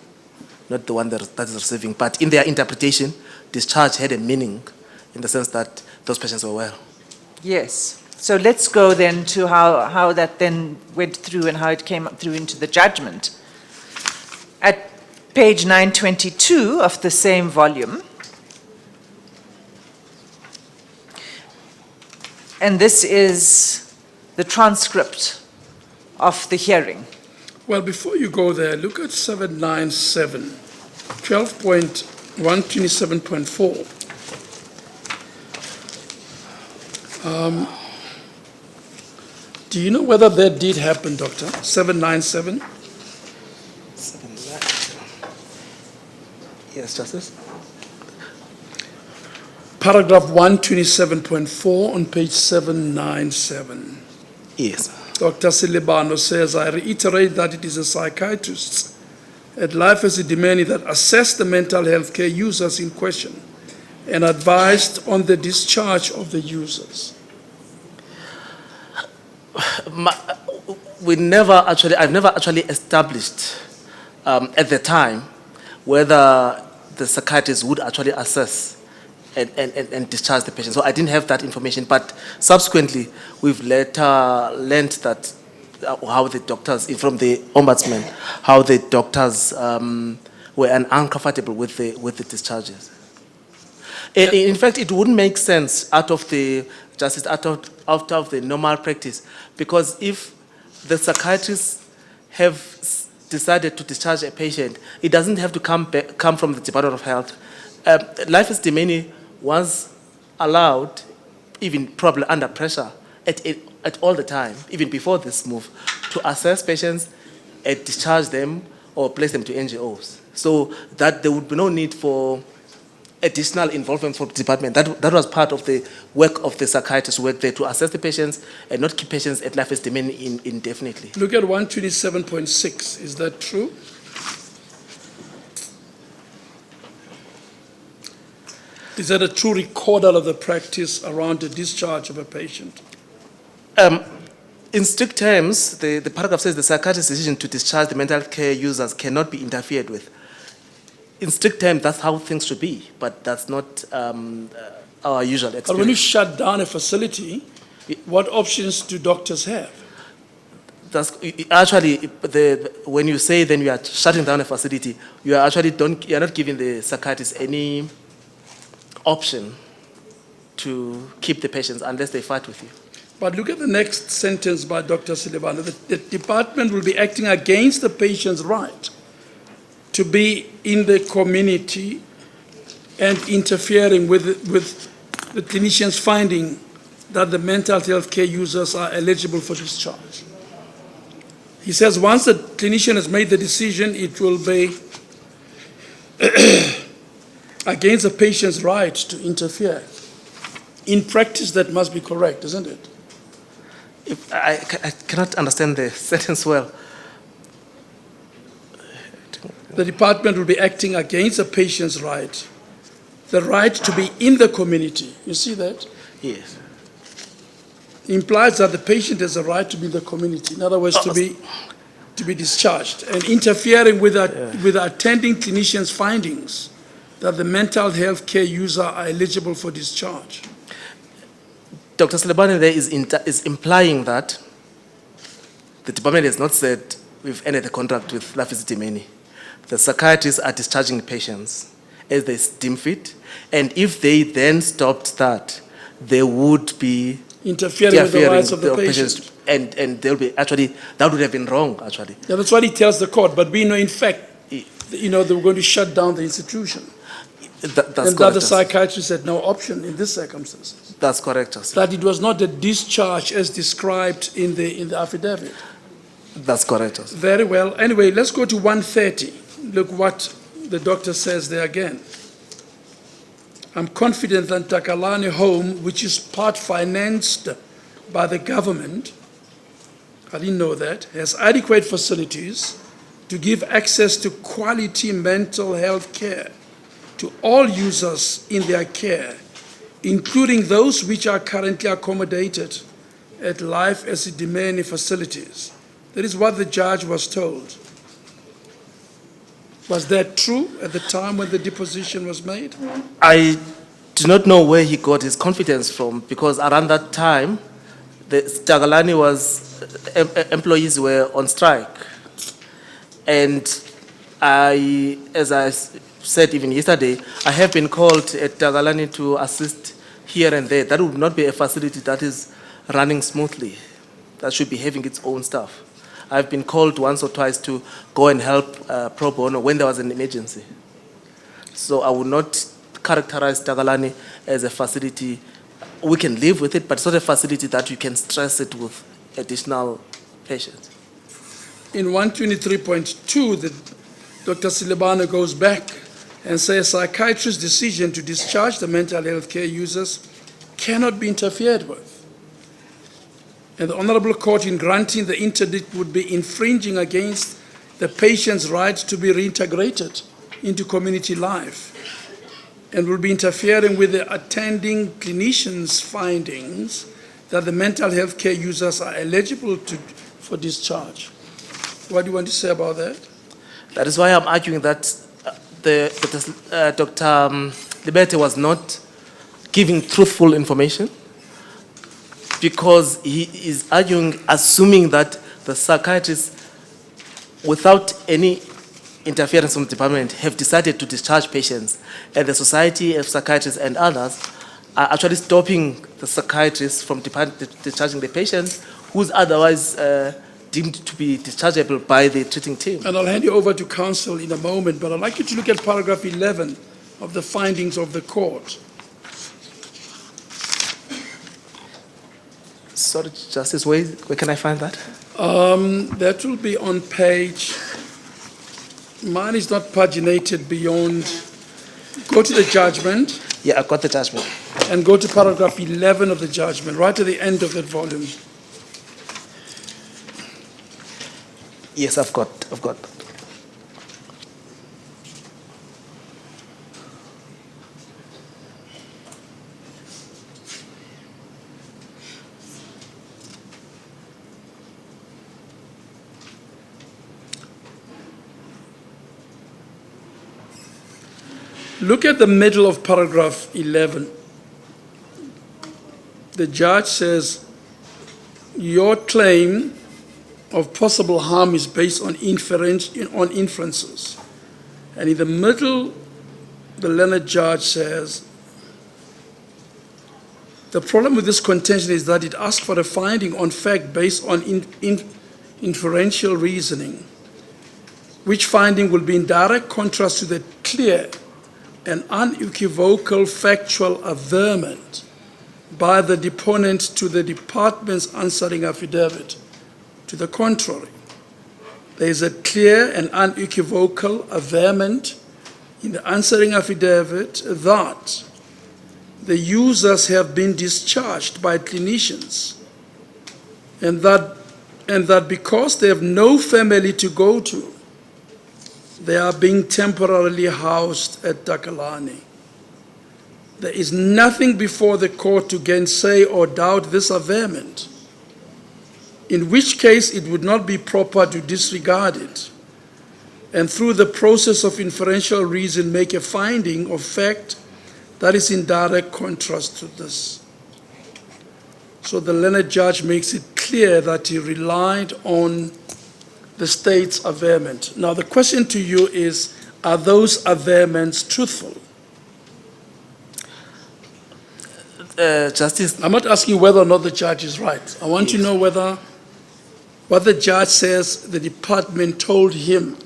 not the one that is receiving. But in their interpretation, discharge had a meaning in the sense that those patients were well. Yes. So let's go then to how that then went through and how it came up through into the judgment. At page 922 of the same volume, and this is the transcript of the hearing. Well, before you go there, look at 797, 12.127.4. Do you know whether that did happen, Doctor? 797? Yes, Justice. Paragraph 127.4 on page 797. Yes. Dr. Silibano says, I reiterate that it is a psychiatrist at Life Esidimeni that assessed the mental health care users in question and advised on the discharge of the users. I've never actually established at the time whether the psychiatrist would actually assess and discharge the patient. So I didn't have that information, but subsequently we've later learned that how the doctors, from the ombudsman, how the doctors were uncomfortable with the discharges. In fact, it wouldn't make sense out of the normal practice, because if the psychiatrists have decided to discharge a patient, it doesn't have to come from the Department of Health. Life Esidimeni was allowed, even probably under pressure, at all the time, even before this move, to assess patients and discharge them or place them to NGOs. So that there would be no need for additional involvement from the department. That was part of the work of the psychiatrists who worked there, to assess the patients and not keep patients at Life Esidimeni indefinitely. Look at 127.6. Is that true? Is that a true recordal of the practice around the discharge of a patient? In strict terms, the paragraph says the psychiatrist's decision to discharge the mental care users cannot be interfered with. in strict terms, that's how things should be, but that's not our usual But when you experience. shut down a facility, what options do doctors have? That's, actually, when you say then you are shutting down a facility, you are actually you're not giving the psychiatrists any option to keep the patients unless they fight with you. But look at the next sentence by Dr. Silibana. The department will be acting against the patient's right to be in the community and interfering with the clinician's finding that the mental health care users are eligible for discharge. He says once the clinician has made the decision, it will be against the patient's right to interfere. In practice, that must be correct, isn't it? I cannot understand the sentence well. The department will be acting against the patient's right, the right to be in the community. You see that? Yes. Implies that the patient has a right to be in the community. In other words, to be discharged, and interfering with the attending clinician's findings that the mental health care user are eligible for discharge. Dr. Silibane there is implying that the department has not said we've ended the contract with Esidimeni. The psychiatrists are discharging patients as they deem fit, and if they then stopped that, they would be Interfering with the rights of the patient. And they'll be actually, that would have been wrong, actually. Yeah, that's what he tells the court, but we know in fact, they were going to shut down the institution. That's And that correct. the Justice. psychiatrist had no option in these circumstances. That's correct, Justice. That it was not a discharge as described in the affidavit. That's correct, Justice. Very well. Anyway, let's go to 130. Look what the doctor says there again. I'm confident that Takalani Home, which is part financed by the government, I didn't know that, has adequate facilities to give access to quality mental health care to all users in their care, including those which are currently accommodated at Life Esidimeni facilities. That is what the judge was told. Was that true at the time when the deposition was made? I do not know where he got his confidence from, because around that time, the Takalani employees were on strike. And as I said even yesterday, I have been called at Takalani to assist here and there. That would not be a facility that is running smoothly. That should be having its own staff. I've been called once or twice to go and help pro bono when there was an emergency. So I would not characterize Takalani as a facility. We can live with it, but it's not a facility that you can stress it with additional patients. In 123.2, Dr. Silibane goes back and says psychiatrist's decision to discharge the mental health care users cannot be interfered with. And the Honorable Court, in granting the interdict, would be infringing against the patient's right to be reintegrated into community life, and will be interfering with the attending clinician's findings that the mental health care users are eligible for discharge. What do you want to say about that? That is why I'm arguing that Dr. Liberty was not giving truthful information, because he is arguing, assuming that the psychiatrists, without any interference from the department, have decided to discharge patients, and the Society of Psychiatrists and others are actually stopping the psychiatrists from discharging the patients who's otherwise deemed to be dischargeable by the treating team. And I'll hand you over to counsel in a moment, but I'd like you to look at paragraph 11 of the findings of the court. Sorry, Justice, where can I find that? That will be on page, mine is not paginated beyond, go to the judgment Yeah, I got the judgment. and go to paragraph 11 of the judgment, right at the end of that volume. Yes, I've got. Look at the middle of paragraph 11. The judge says, your claim of possible harm is based on inferences. And in the middle, the learned judge says, the problem with this contention is that it asks for a finding on fact based on inferential reasoning, which finding will be in direct contrast to the clear and unequivocal factual averment by the deponent to the department's answering affidavit. To the contrary, there is a clear and unequivocal averment in the answering affidavit that the users have been discharged by clinicians and that because they have no family to go to, they are being temporarily housed at Takalani. There is nothing before the court to gainsay or doubt this averment, in which case it would not be proper to disregard it, and through the process of inferential reason make a finding of fact that is in direct contrast to this. So the learned judge makes it clear that he relied on the state's averment. Now the question to you is, are those averments truthful? Justice, I'm not asking whether or not the judge is right. I want to know whether what the judge says the department told him,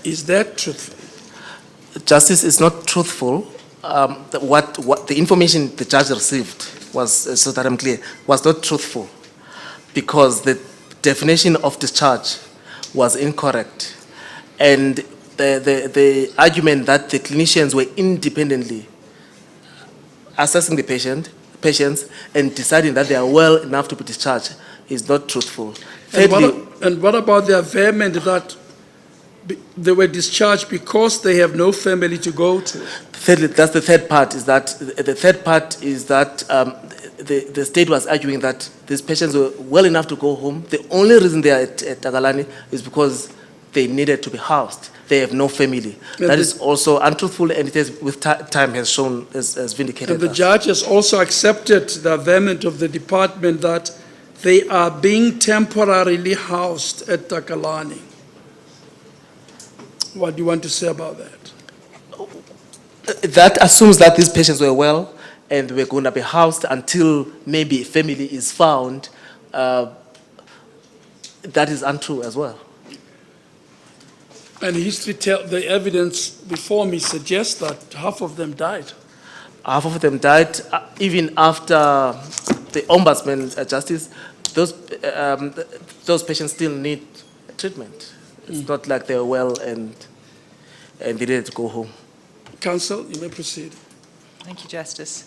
is that truthful? Justice is not truthful. What the information the judge received was, so that I'm clear, was not truthful, because the definition of discharge was incorrect, and the argument that the clinicians were independently assessing the patients and deciding that they are well enough to be discharged is not truthful. And what about the averment that they were discharged because they have no family to go to? Thirdly, that's the third part, is that the state was arguing that these patients were well enough to go home. The only reason they are at Takalani is because they needed to be housed. They have no family. That is also untruthful, and it has, with time, has shown, has vindicated And the that. judge has also accepted the averment of the department that they are being temporarily housed at Takalani. What do you want to say about that? That assumes that these patients were well and were going to be housed until maybe family is found. That is untrue as well. And the evidence before me suggests that half of them died. Half of them died even after the ombudsman justice. Those patients still need treatment. It's not like they're well and they needed to go home. Counsel, you may proceed. Thank you, Justice.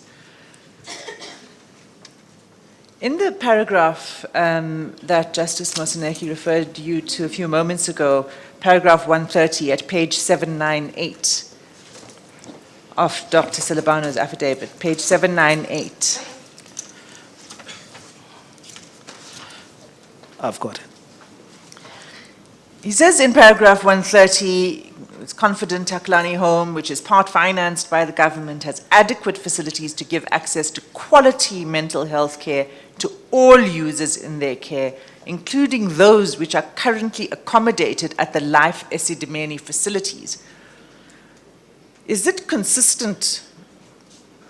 In the paragraph that Justice Moseneke referred you to a few moments ago, paragraph 130 at page 798 of Dr. Silabano's affidavit, page 798. I've got it. He says in paragraph 130, it's confident Takalani Home, which is part financed by the government, has adequate facilities to give access to quality mental health care to all users in their care, including those which are currently accommodated at the Life Esidimeni facilities. Is it consistent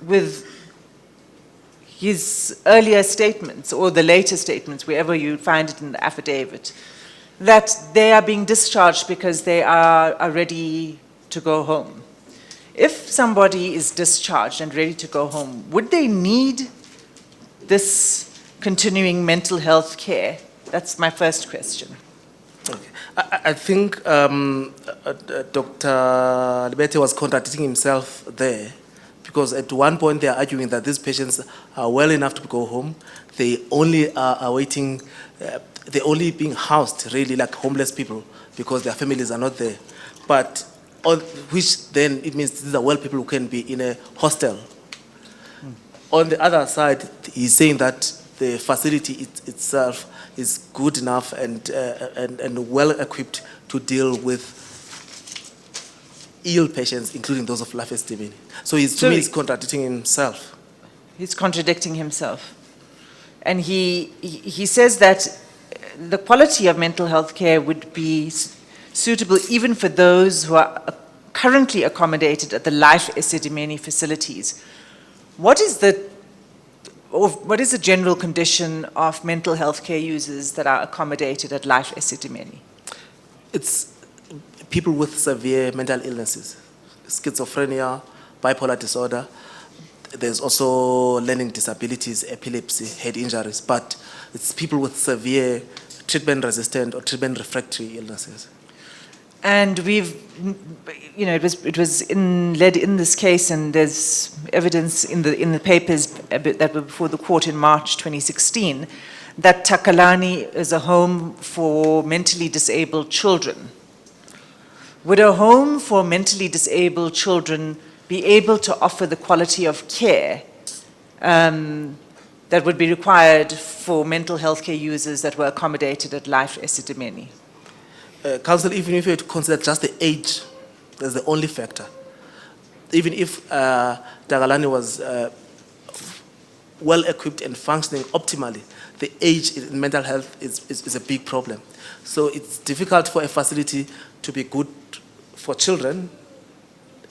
with his earlier statements or the later statements, wherever you find it in the affidavit, that they are being discharged because they are ready to go home? If somebody is discharged and ready to go home, would they need this continuing mental health care? That's my first question. Okay. I think Dr. Libete was contradicting himself there, because at one point they are arguing that these patients are well enough to go home. They only are awaiting, they're only being housed really like homeless people because their families are not there. But which then it means these are well people who can be in a hostel. On the other side, he's saying that the facility itself is good enough and well equipped to deal with ill patients, including those of life Esidimeni. So to me, he's contradicting himself. He's contradicting himself. And he says that the quality of mental health care would be suitable even for those who are currently accommodated at the Life Esidimeni facilities. What is the general condition of mental health care users that are accommodated at Life Esidimeni? It's people with severe mental illnesses, schizophrenia, bipolar disorder. There's also learning disabilities, epilepsy, head injuries, but it's people with severe treatment-resistant or treatment-refractory illnesses. And we've, it was led in this case, and there's evidence in the papers that were before the court in March 2016, that Takalani is a home for mentally disabled children. Would a home for mentally disabled children be able to offer the quality of care that would be required for mental health care users that were accommodated at Life Esidimeni? Council, even if you were to consider just the age, that's the only factor. Even if Takalani was well-equipped and functioning optimally, the age in mental health is a big problem. So it's difficult for a facility to be good for children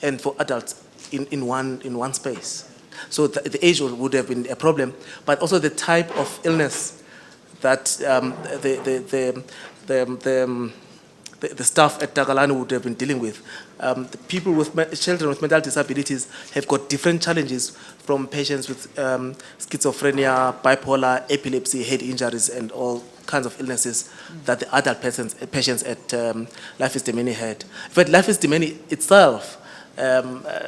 and for adults in one space. So the age would have been a problem, but also the type of illness that the staff at Takalani would have been dealing with. The people with children with mental disabilities have got different challenges from patients with schizophrenia, bipolar, epilepsy, head injuries, and all kinds of illnesses that the adult patients at Life Esidimeni had. In fact, Life Esidimeni itself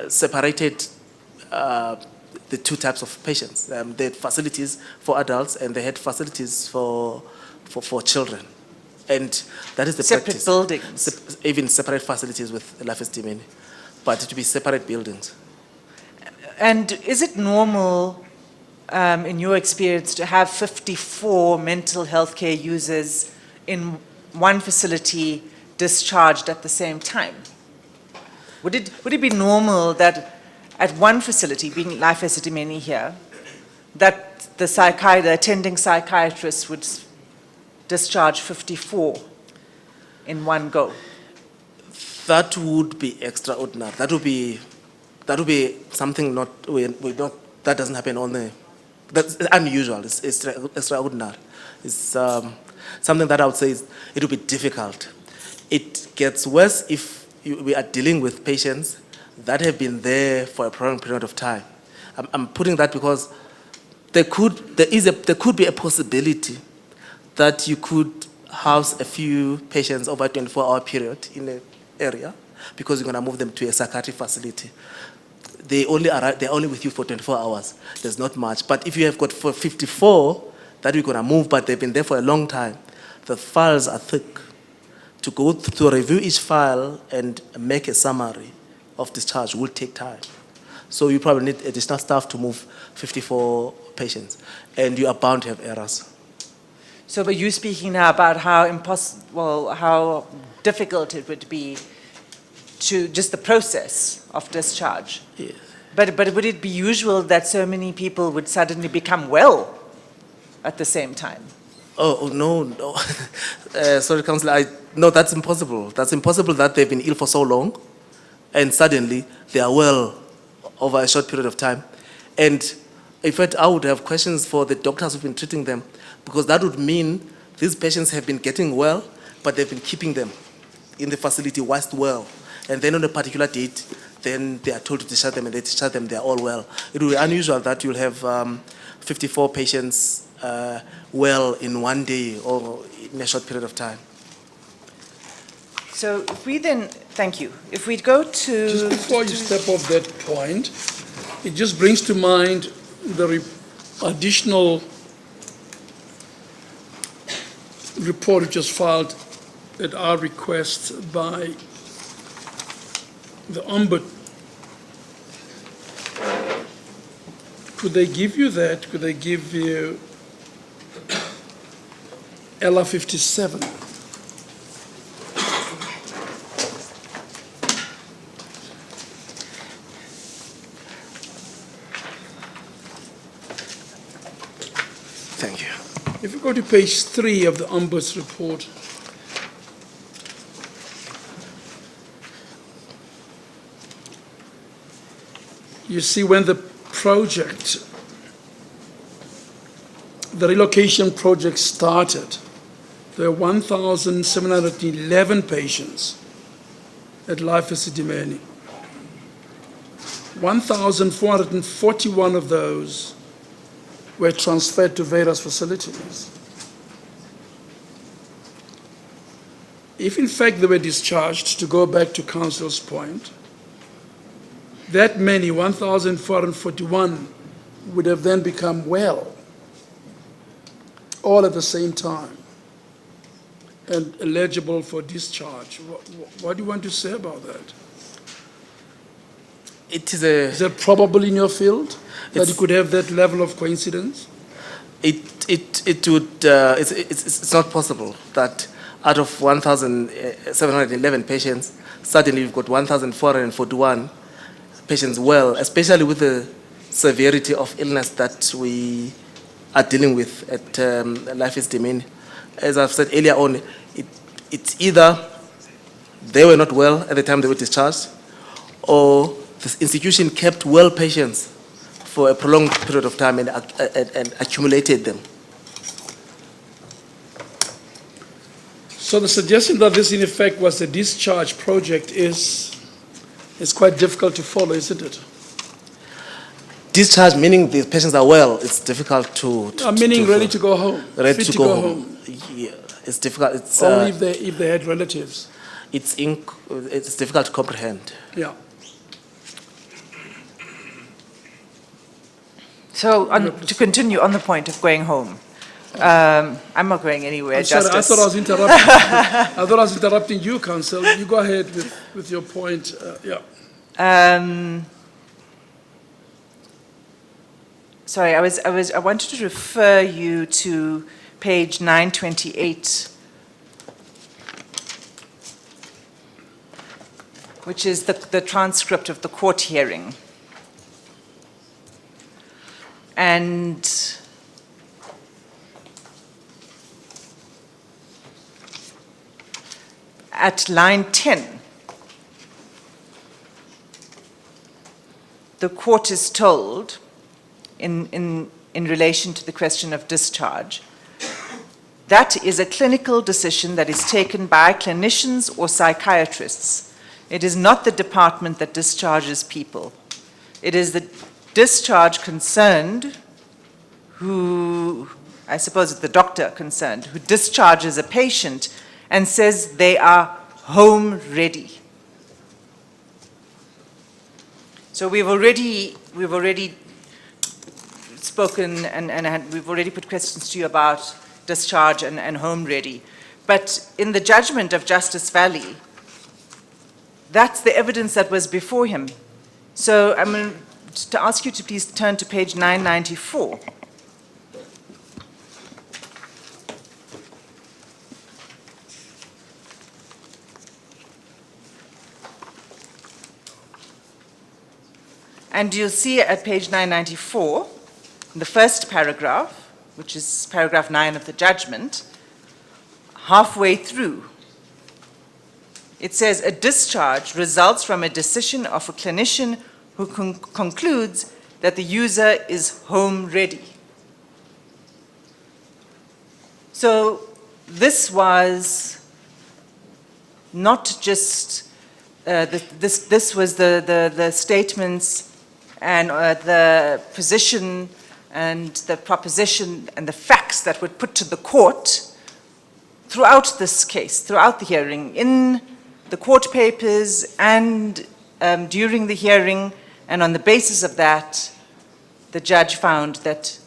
separated the two types of patients. They had facilities for adults and they had facilities for children. And that is the practice. Separate buildings? Even separate facilities with Life Esidimeni, but to be separate buildings. And is it normal, in your experience, to have 54 mental health care users in one facility discharged at the same time? Would it be normal that at one facility, being Life Esidimeni here, that the attending psychiatrist would discharge 54 in one go? That would be extraordinary. That would be something that doesn't happen on the. That's unusual. It's extraordinary. It's something that I would say it would be difficult. It gets worse if we are dealing with patients that have been there for a prolonged period of time. I'm putting that because there could be a possibility that you could house a few patients over a 24-hour period in an area because you're going to move them to a psychiatric facility. They're only with you for 24 hours. There's not much. But if you have got 54 that we're going to move, but they've been there for a long time, the files are thick. To go to review each file and make a summary of discharge will take time. So you probably need additional staff to move 54 patients, and you are bound to have errors. So are you speaking now about how difficult it would be to just the process of discharge? Yes. But would it be usual that so many people would suddenly become well at the same time? Oh no. Sorry, Councillor, no, that's impossible. That's impossible that they've been ill for so long and suddenly they are well over a short period of time. And in fact, I would have questions for the doctors who've been treating them, because that would mean these patients have been getting well, but they've been keeping them in the facility whilst well. And then on a particular date, then they are told to discharge them, and they discharge them, they are all well. It will be unusual that you'll have 54 patients well in one day or in a short period of time. So if we then, thank you, if we go to... Just before you step off that point, it just brings to mind the additional report which was filed at our request by the Ombudsman. Could they give you that? Could they give you LR 57? If you go to page 3 of the Ombuds report, you see when the relocation project started, there were 1,711 patients at Life Esidimeni. 1,441 of those were transferred to various facilities. If in fact they were discharged, to go back to Council's point, that many, 1,441, would have then become well, all at the same time, and eligible for discharge. What do you want to say about that? Is that probable in your field, that you could have that level of coincidence? It's not possible that out of 1,711 patients, suddenly you've got 1,441 patients well, especially with the severity of illness that we are dealing with at Life Esidimeni. As I've said earlier on, it's either they were not well at the time they were discharged, or this institution kept well patients for a prolonged period of time and accumulated them. So the suggestion that this in effect was a discharge project is quite difficult to follow, isn't it? Discharge meaning the patients are well, it's difficult to meaning ready to go home. Ready fit to go home. Yeah, it's difficult. It's only if they had relatives. It's difficult to comprehend. Yeah. So to continue on the point of going home, I'm not going anywhere, I'm sorry, Justice. I thought I was interrupting. I thought I was interrupting you, Counsel. You go ahead with your point. Yeah. Sorry, I wanted to refer you to page 928, which is the transcript of the court hearing. And at line 10, the court is told, in relation to the question of discharge, that is a clinical decision that is taken by clinicians or psychiatrists. It is not the department that discharges people. It is the discharge concerned who, I suppose it's the doctor concerned, who discharges a patient and says they are home ready. So we've already spoken and we've already put questions to you about discharge and home ready. But in the judgment of Justice Valley, that's the evidence that was before him. So I'm going to ask you to please turn to page 994. And you'll see at page 994, in the first paragraph, which is paragraph 9 of the judgment, halfway through, it says, a discharge results from a decision of a clinician who concludes that the user is home ready. So this was not just, this was the statements and the position and the proposition and the facts that were put to the court throughout this case, throughout the hearing, in the court papers and during the hearing, and on the basis of that, the judge found that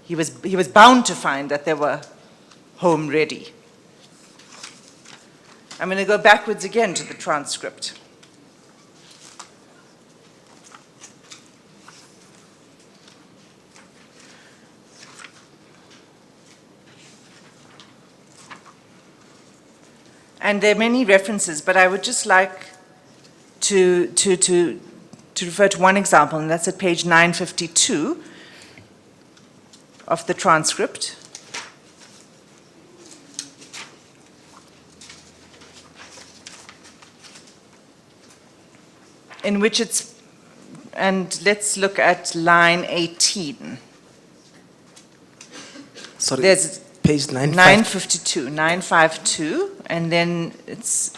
he was bound to find that they were home ready. I'm going to go backwards again to the transcript. And there are many references, but I would just like to refer to one example, and that's at page 952 of the transcript. in which it's, and let's look at line 18. Sorry, There's page 952. 952, and then it's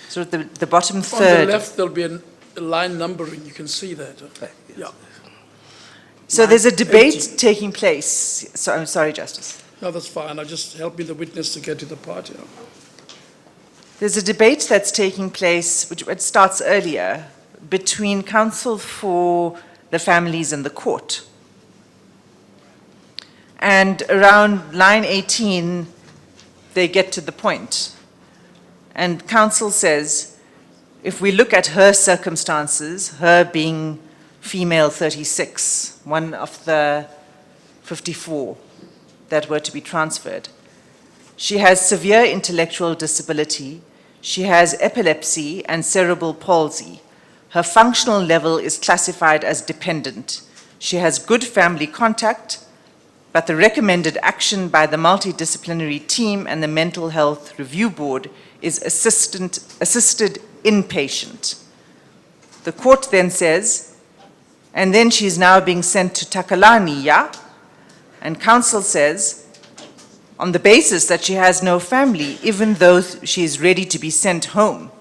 sort of the bottom On third. the left, there'll be a line numbering, you can see that. Yeah, So there's a debate 18. taking place. So, I'm sorry, Justice. no, that's fine, I just help me the witness to get to the part, yeah. There's a debate that's taking place, which it starts earlier, between counsel for the families and the court. And around line 18, they get to the point. And counsel says, if we look at her circumstances, her being female 36, one of the 54 that were to be transferred, she has severe intellectual disability, she has epilepsy and cerebral palsy. Her functional level is classified as dependent. She has good family contact, but the recommended action by the multidisciplinary team and the Mental Health Review Board is assisted inpatient. The court then says, and then she's now being sent to Takalani, yeah? And counsel says, on the basis that she has no family, even though she is ready to be sent home.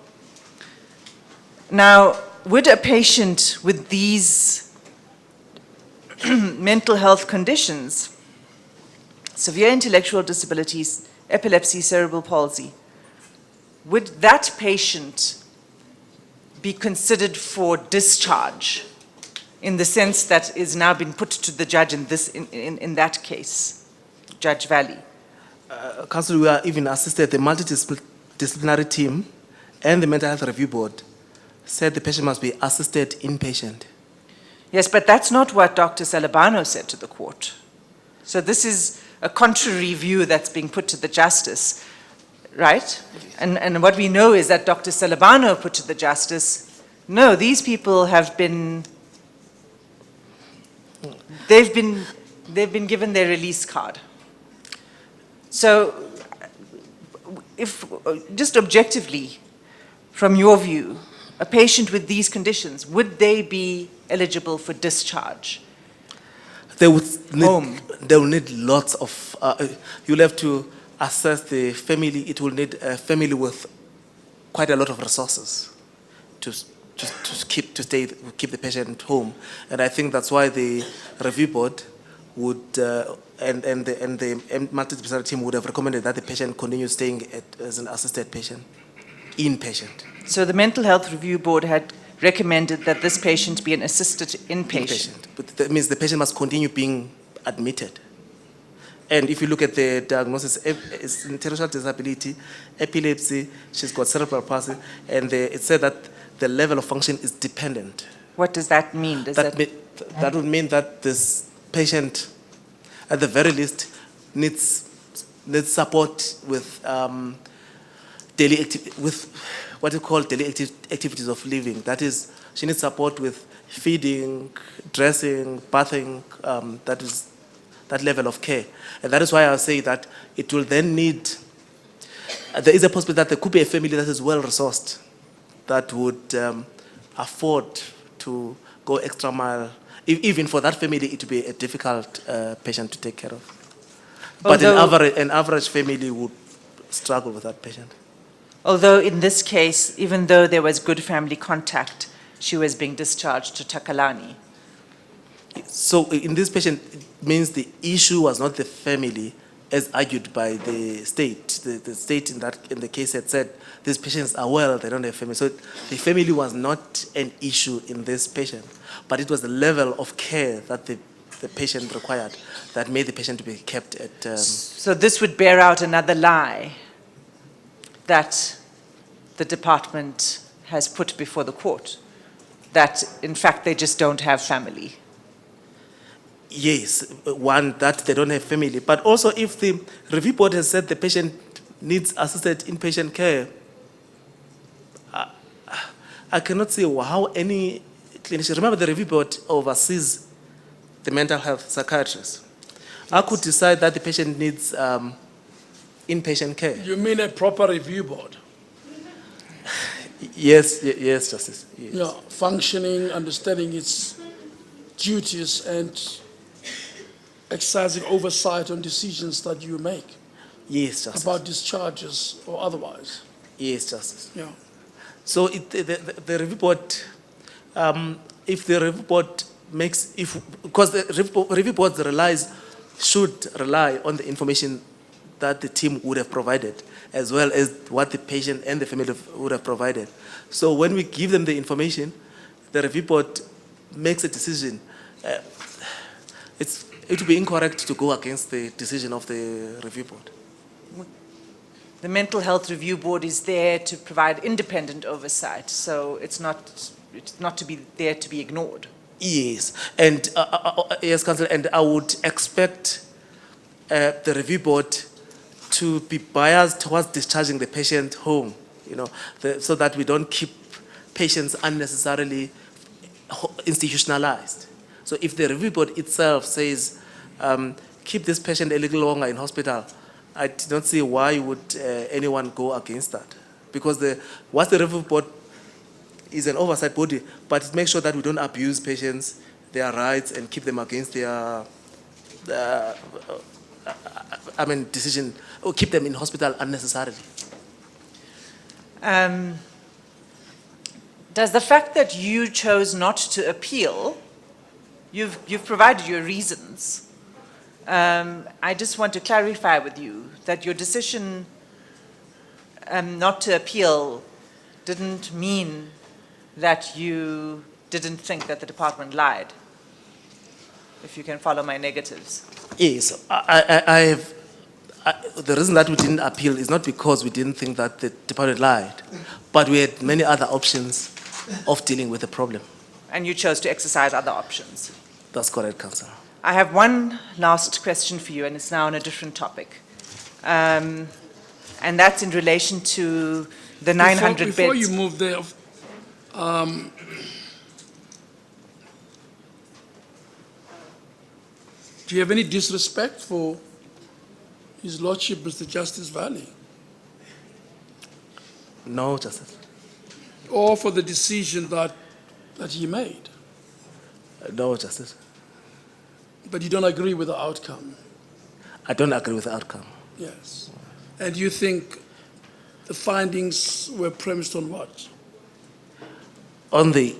Now, would a patient with these mental health conditions, severe intellectual disabilities, epilepsy, cerebral palsy, would that patient be considered for discharge in the sense that is now been put to the judge in that case, Judge Valley? Counsel, we are even assisted, the multidisciplinary team and the Mental Health Review Board said the patient must be assisted inpatient. Yes, but that's not what Dr. Salabano said to the court. So this is a contrary view that's being put to the justice, right? And what we know is that Dr. Salabano put to the justice, no, these people have been, they've been given their release card. So if, just objectively, from your view, a patient with these conditions, would they be eligible for discharge? They will need lots of, you'll have to assess the family. It will need a family with quite a lot of resources to keep the patient home. And I think that's why the review board would, and the multidisciplinary team would have recommended that the patient continue staying as an assisted patient, inpatient. So the Mental Health Review Board had recommended that this patient be an assisted inpatient. But that means the patient must continue being admitted. And if you look at the diagnosis, it's intellectual disability, epilepsy, she's got cerebral palsy, and it said that the level of function is dependent. What does that mean? That would mean that this patient, at the very least, needs support with what you call daily activities of living. That is, she needs support with feeding, dressing, bathing, that level of care. And that is why I say that it will then need, there is a possibility that there could be a family that is well-resourced that would afford to go extra mile. Even for that family, it would be a difficult patient to take care of. But an average family would struggle with that patient. Although in this case, even though there was good family contact, she was being discharged to Takalani. So in this patient, it means the issue was not the family, as argued by the state. The state in the case had said, these patients are well, they don't have family. So the family was not an issue in this patient, but it was the level of care that the patient required that made the patient to be kept at... So this would bear out another lie that the department has put before the court, that in fact they just don't have family. Yes, one, that they don't have family. But also if the review board has said the patient needs assisted inpatient care, I cannot see how any clinician, remember the review board oversees the mental health psychiatrist. I could decide that the patient needs inpatient care. You mean a proper review board? Yes, yes, Justice. Yes. Yeah, functioning, understanding its duties and exercising oversight on decisions that you make Yes, Justice. about discharges or otherwise. Yes, Justice. Yeah. So the review board, if the review board because the review board should rely on the information that the team would have provided, as well as what the patient and the family would have provided. So when we give them the information, the review board makes a decision. It would be incorrect to go against the decision of the review board. The Mental Health Review Board is there to provide independent oversight, so it's not to be there to be ignored. Yes, and yes, Councillor, and I would expect the review board to be biased towards discharging the patient home, so that we don't keep patients unnecessarily institutionalized. So if the review board itself says, keep this patient a little longer in hospital, I do not see why would anyone go against that. Because what the review board is an oversight body, but it makes sure that we don't abuse patients, their rights, and keep them against their, decision, or keep them in hospital unnecessarily. Does the fact that you chose not to appeal, you've provided your reasons, I just want to clarify with you that your decision not to appeal didn't mean that you didn't think that the department lied, if you can follow my negatives. Yes, the reason that we didn't appeal is not because we didn't think that the department lied, but we had many other options of dealing with the problem. And you chose to exercise other options. That's correct, Councillor. I have one last question for you, and it's now on a different topic. And that's in relation to the 900 beds. Before you move there, do you have any disrespect for His Lordship, Mr. Justice Valley, No, Justice. or for the decision that he made? No, Justice. But you don't agree with the outcome? I don't agree with the outcome. Yes. And you think the findings were premised on what? On the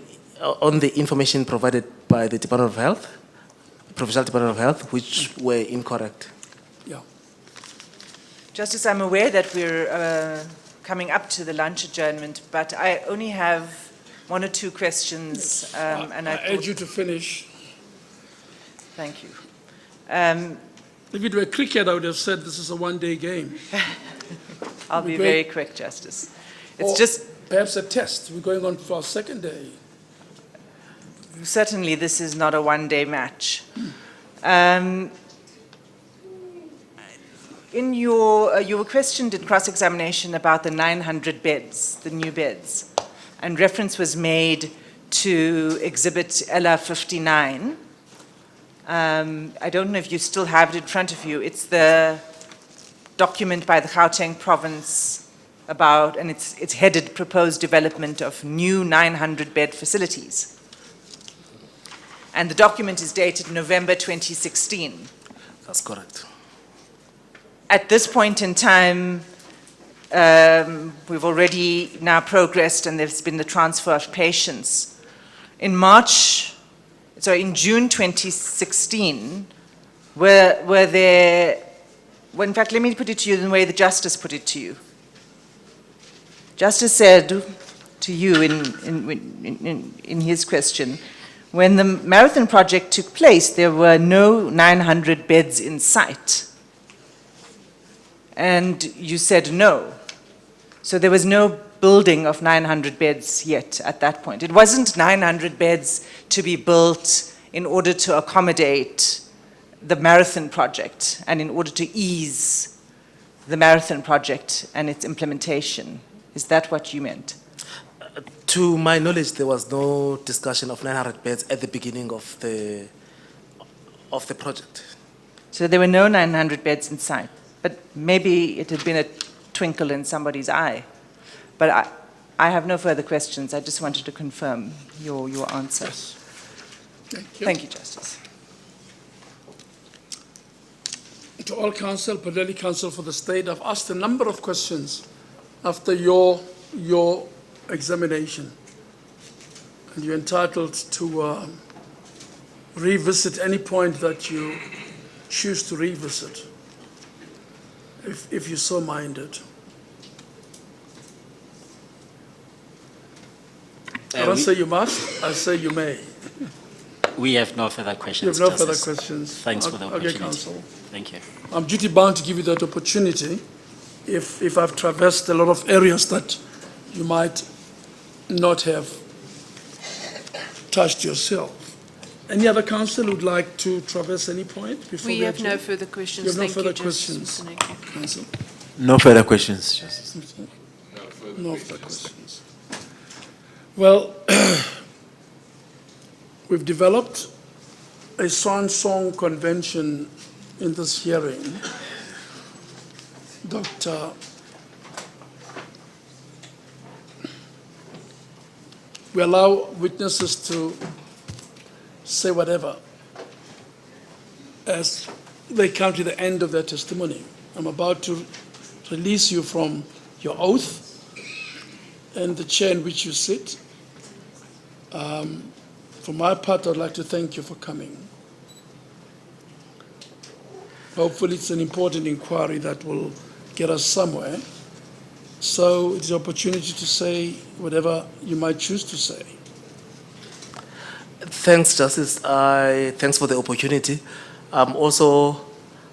information provided by the Department of Health, Provincial Department of Health, which were incorrect. Yeah. Justice, I'm aware that we're coming up to the lunch adjournment, but I only have one or two questions. And I urge you to finish. Thank you. If it were cricket, I would have said this is a one-day game. I'll be very quick, Justice. It's Or just, perhaps a test. We're going on for our second day. certainly this is not a one-day match. You were questioned in cross-examination about the 900 beds, the new beds, and reference was made to Exhibit LR 59. I don't know if you still have it in front of you. It's the document by the Gauteng province about, and it's headed Proposed Development of New 900-Bed Facilities. And the document is dated November 2016. That's correct. At this point in time, we've already now progressed and there's been the transfer of patients. In June 2016, were there, well, in fact, let me put it to you the way the Justice put it to you. Justice said to you in his question, when the marathon project took place, there were no 900 beds in sight. And you said no. So there was no building of 900 beds yet at that point. It wasn't 900 beds to be built in order to accommodate the marathon project and in order to ease the marathon project and its implementation. Is that what you meant? To my knowledge, there was no discussion of 900 beds at the beginning of the project. So there were no 900 beds in sight, but maybe it had been a twinkle in somebody's eye. But I have no further questions. I just wanted to confirm your answer. Yes. Thank you. Thank you, Justice. To all counsel, particularly counsel for the state, I've asked a number of questions after your examination. And you're entitled to revisit any point that you choose to revisit, if you're so minded. I don't say you must, I say you may. We have no further You questions. have no further Justice. questions. Thanks for the Okay, opportunity. counsel. Thank you. I'm duty bound to give you that opportunity if I've traversed a lot of areas that you might not have touched yourself. Any other counsel who'd like to traverse any point before We have no adjourn? further questions. You have no Thank further you, Justice questions. Mfuneki. Counsel? No further questions, Justice. No further questions. Well, we've developed a swan-song convention in this hearing. Dr. We allow witnesses to say whatever as they come to the end of their testimony. I'm about to release you from your oath and the chair in which you sit. For my part, I'd like to thank you for coming. Hopefully it's an important inquiry that will get us somewhere. So it's an opportunity to say whatever you might choose to say. Thanks, Justice. Thanks for the opportunity. I'm also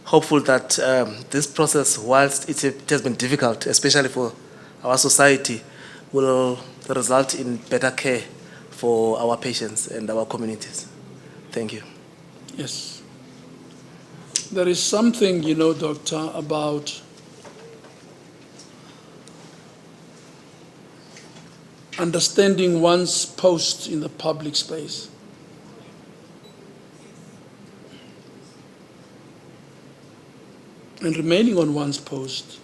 hopeful that this process, whilst it has been difficult, especially for our society, will result in better care for our patients and our communities. Thank you. Yes. There is something, Doctor, about understanding one's post in the public space. And remaining on one's post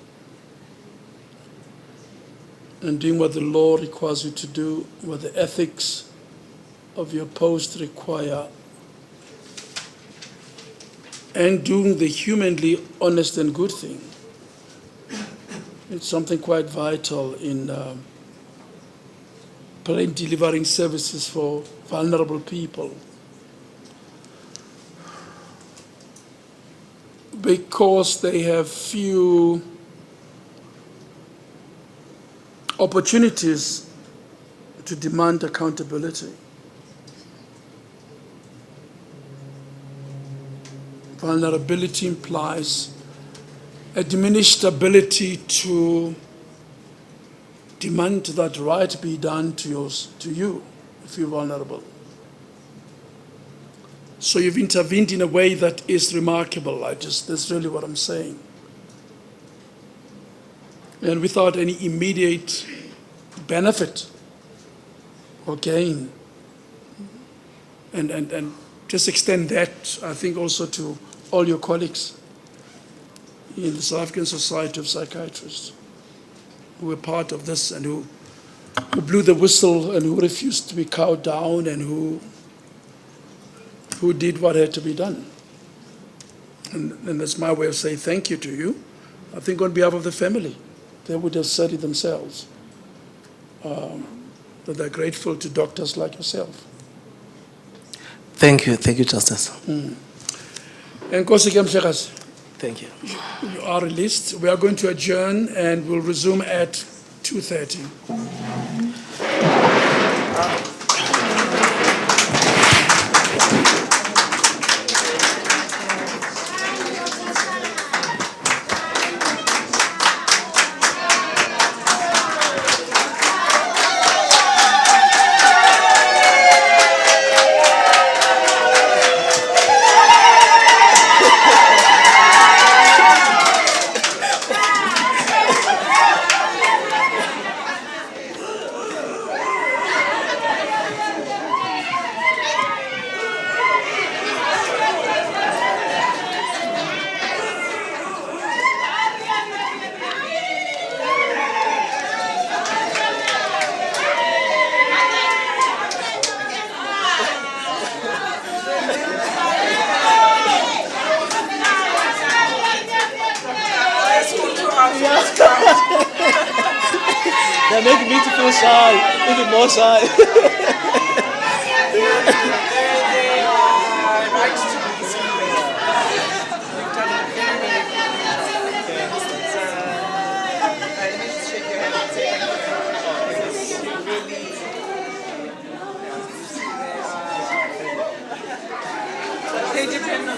and doing what the law requires you to do, what the ethics of your post require, and doing the humanly honest and good thing. It's something quite vital in delivering services for vulnerable people. Because they have few opportunities to demand accountability. Vulnerability implies a diminished ability to demand that right be done to you if you're vulnerable. So you've intervened in a way that is remarkable. That's really what I'm saying. And without any immediate benefit or gain. And just extend that, I think, also to all your colleagues in the South African Society of Psychiatrists who were part of this and who blew the whistle and who refused to be cowed down and who did what had to be done. And that's my way of saying thank you to you. I think on behalf of the family, they would have said it themselves, that they're grateful to doctors like yourself. Thank you, Justice. Nkosi ke Mhlekazi, Thank you. you are released. We are going to adjourn and we'll resume at 2:30. me to feel shy, even more shy. They depend on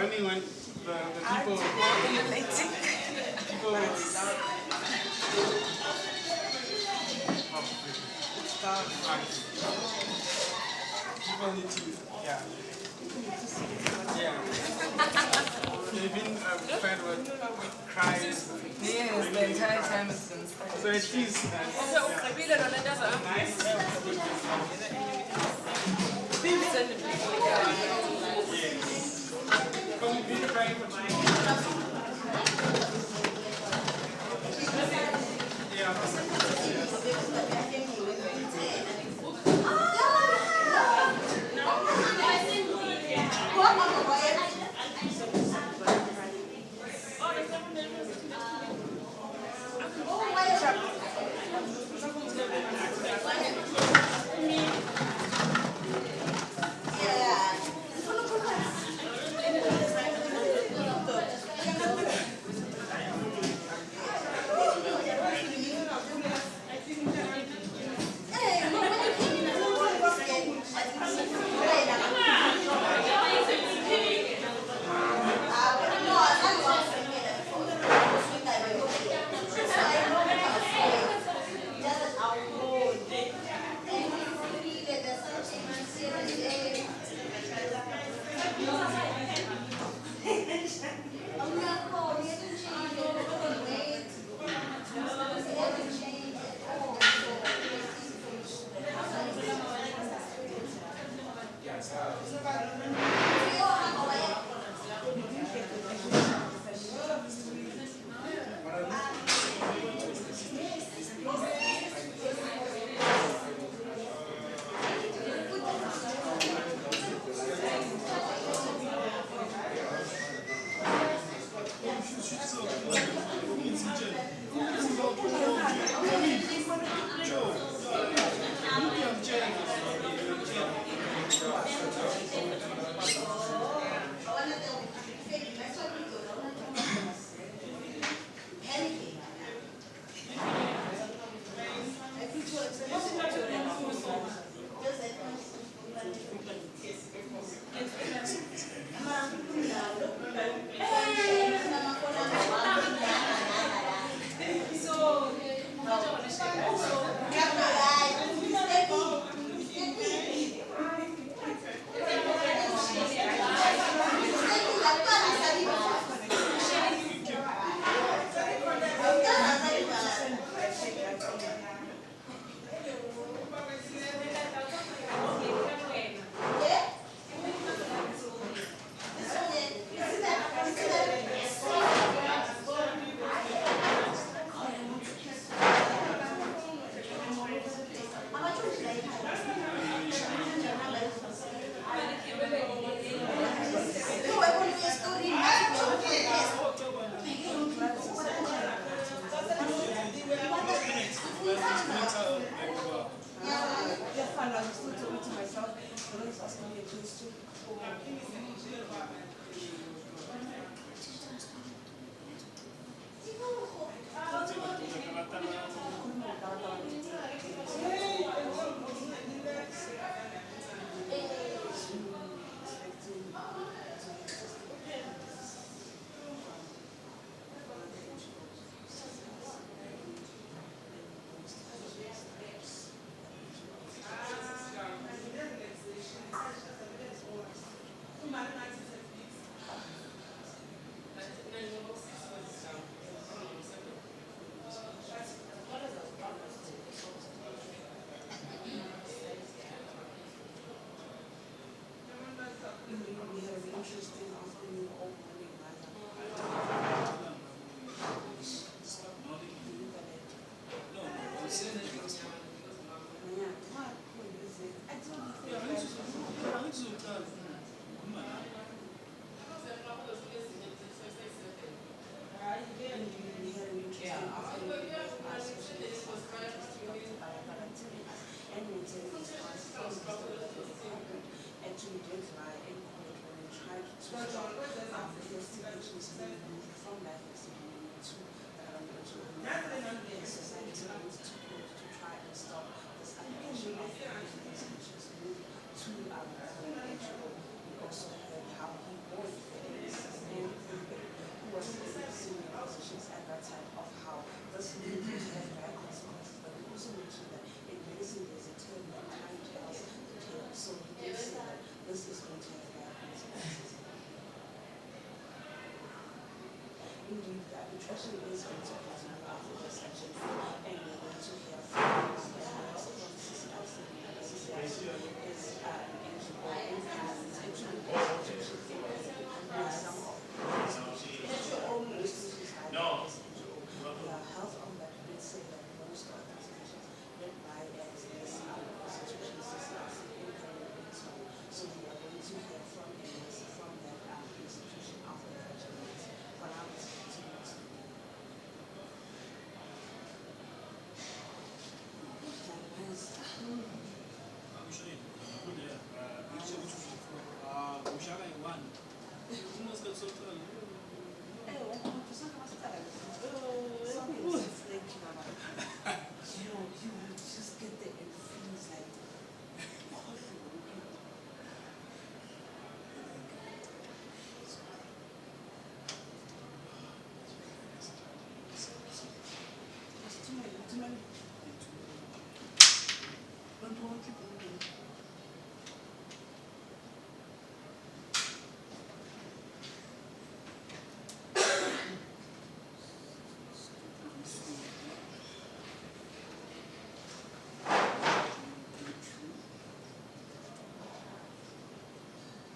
only when the people. People need to, yeah. Yeah. They've been fed with cries. Yes, the entire time it's been stuck. So at least. We've been trying for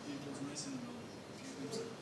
It was nice and long.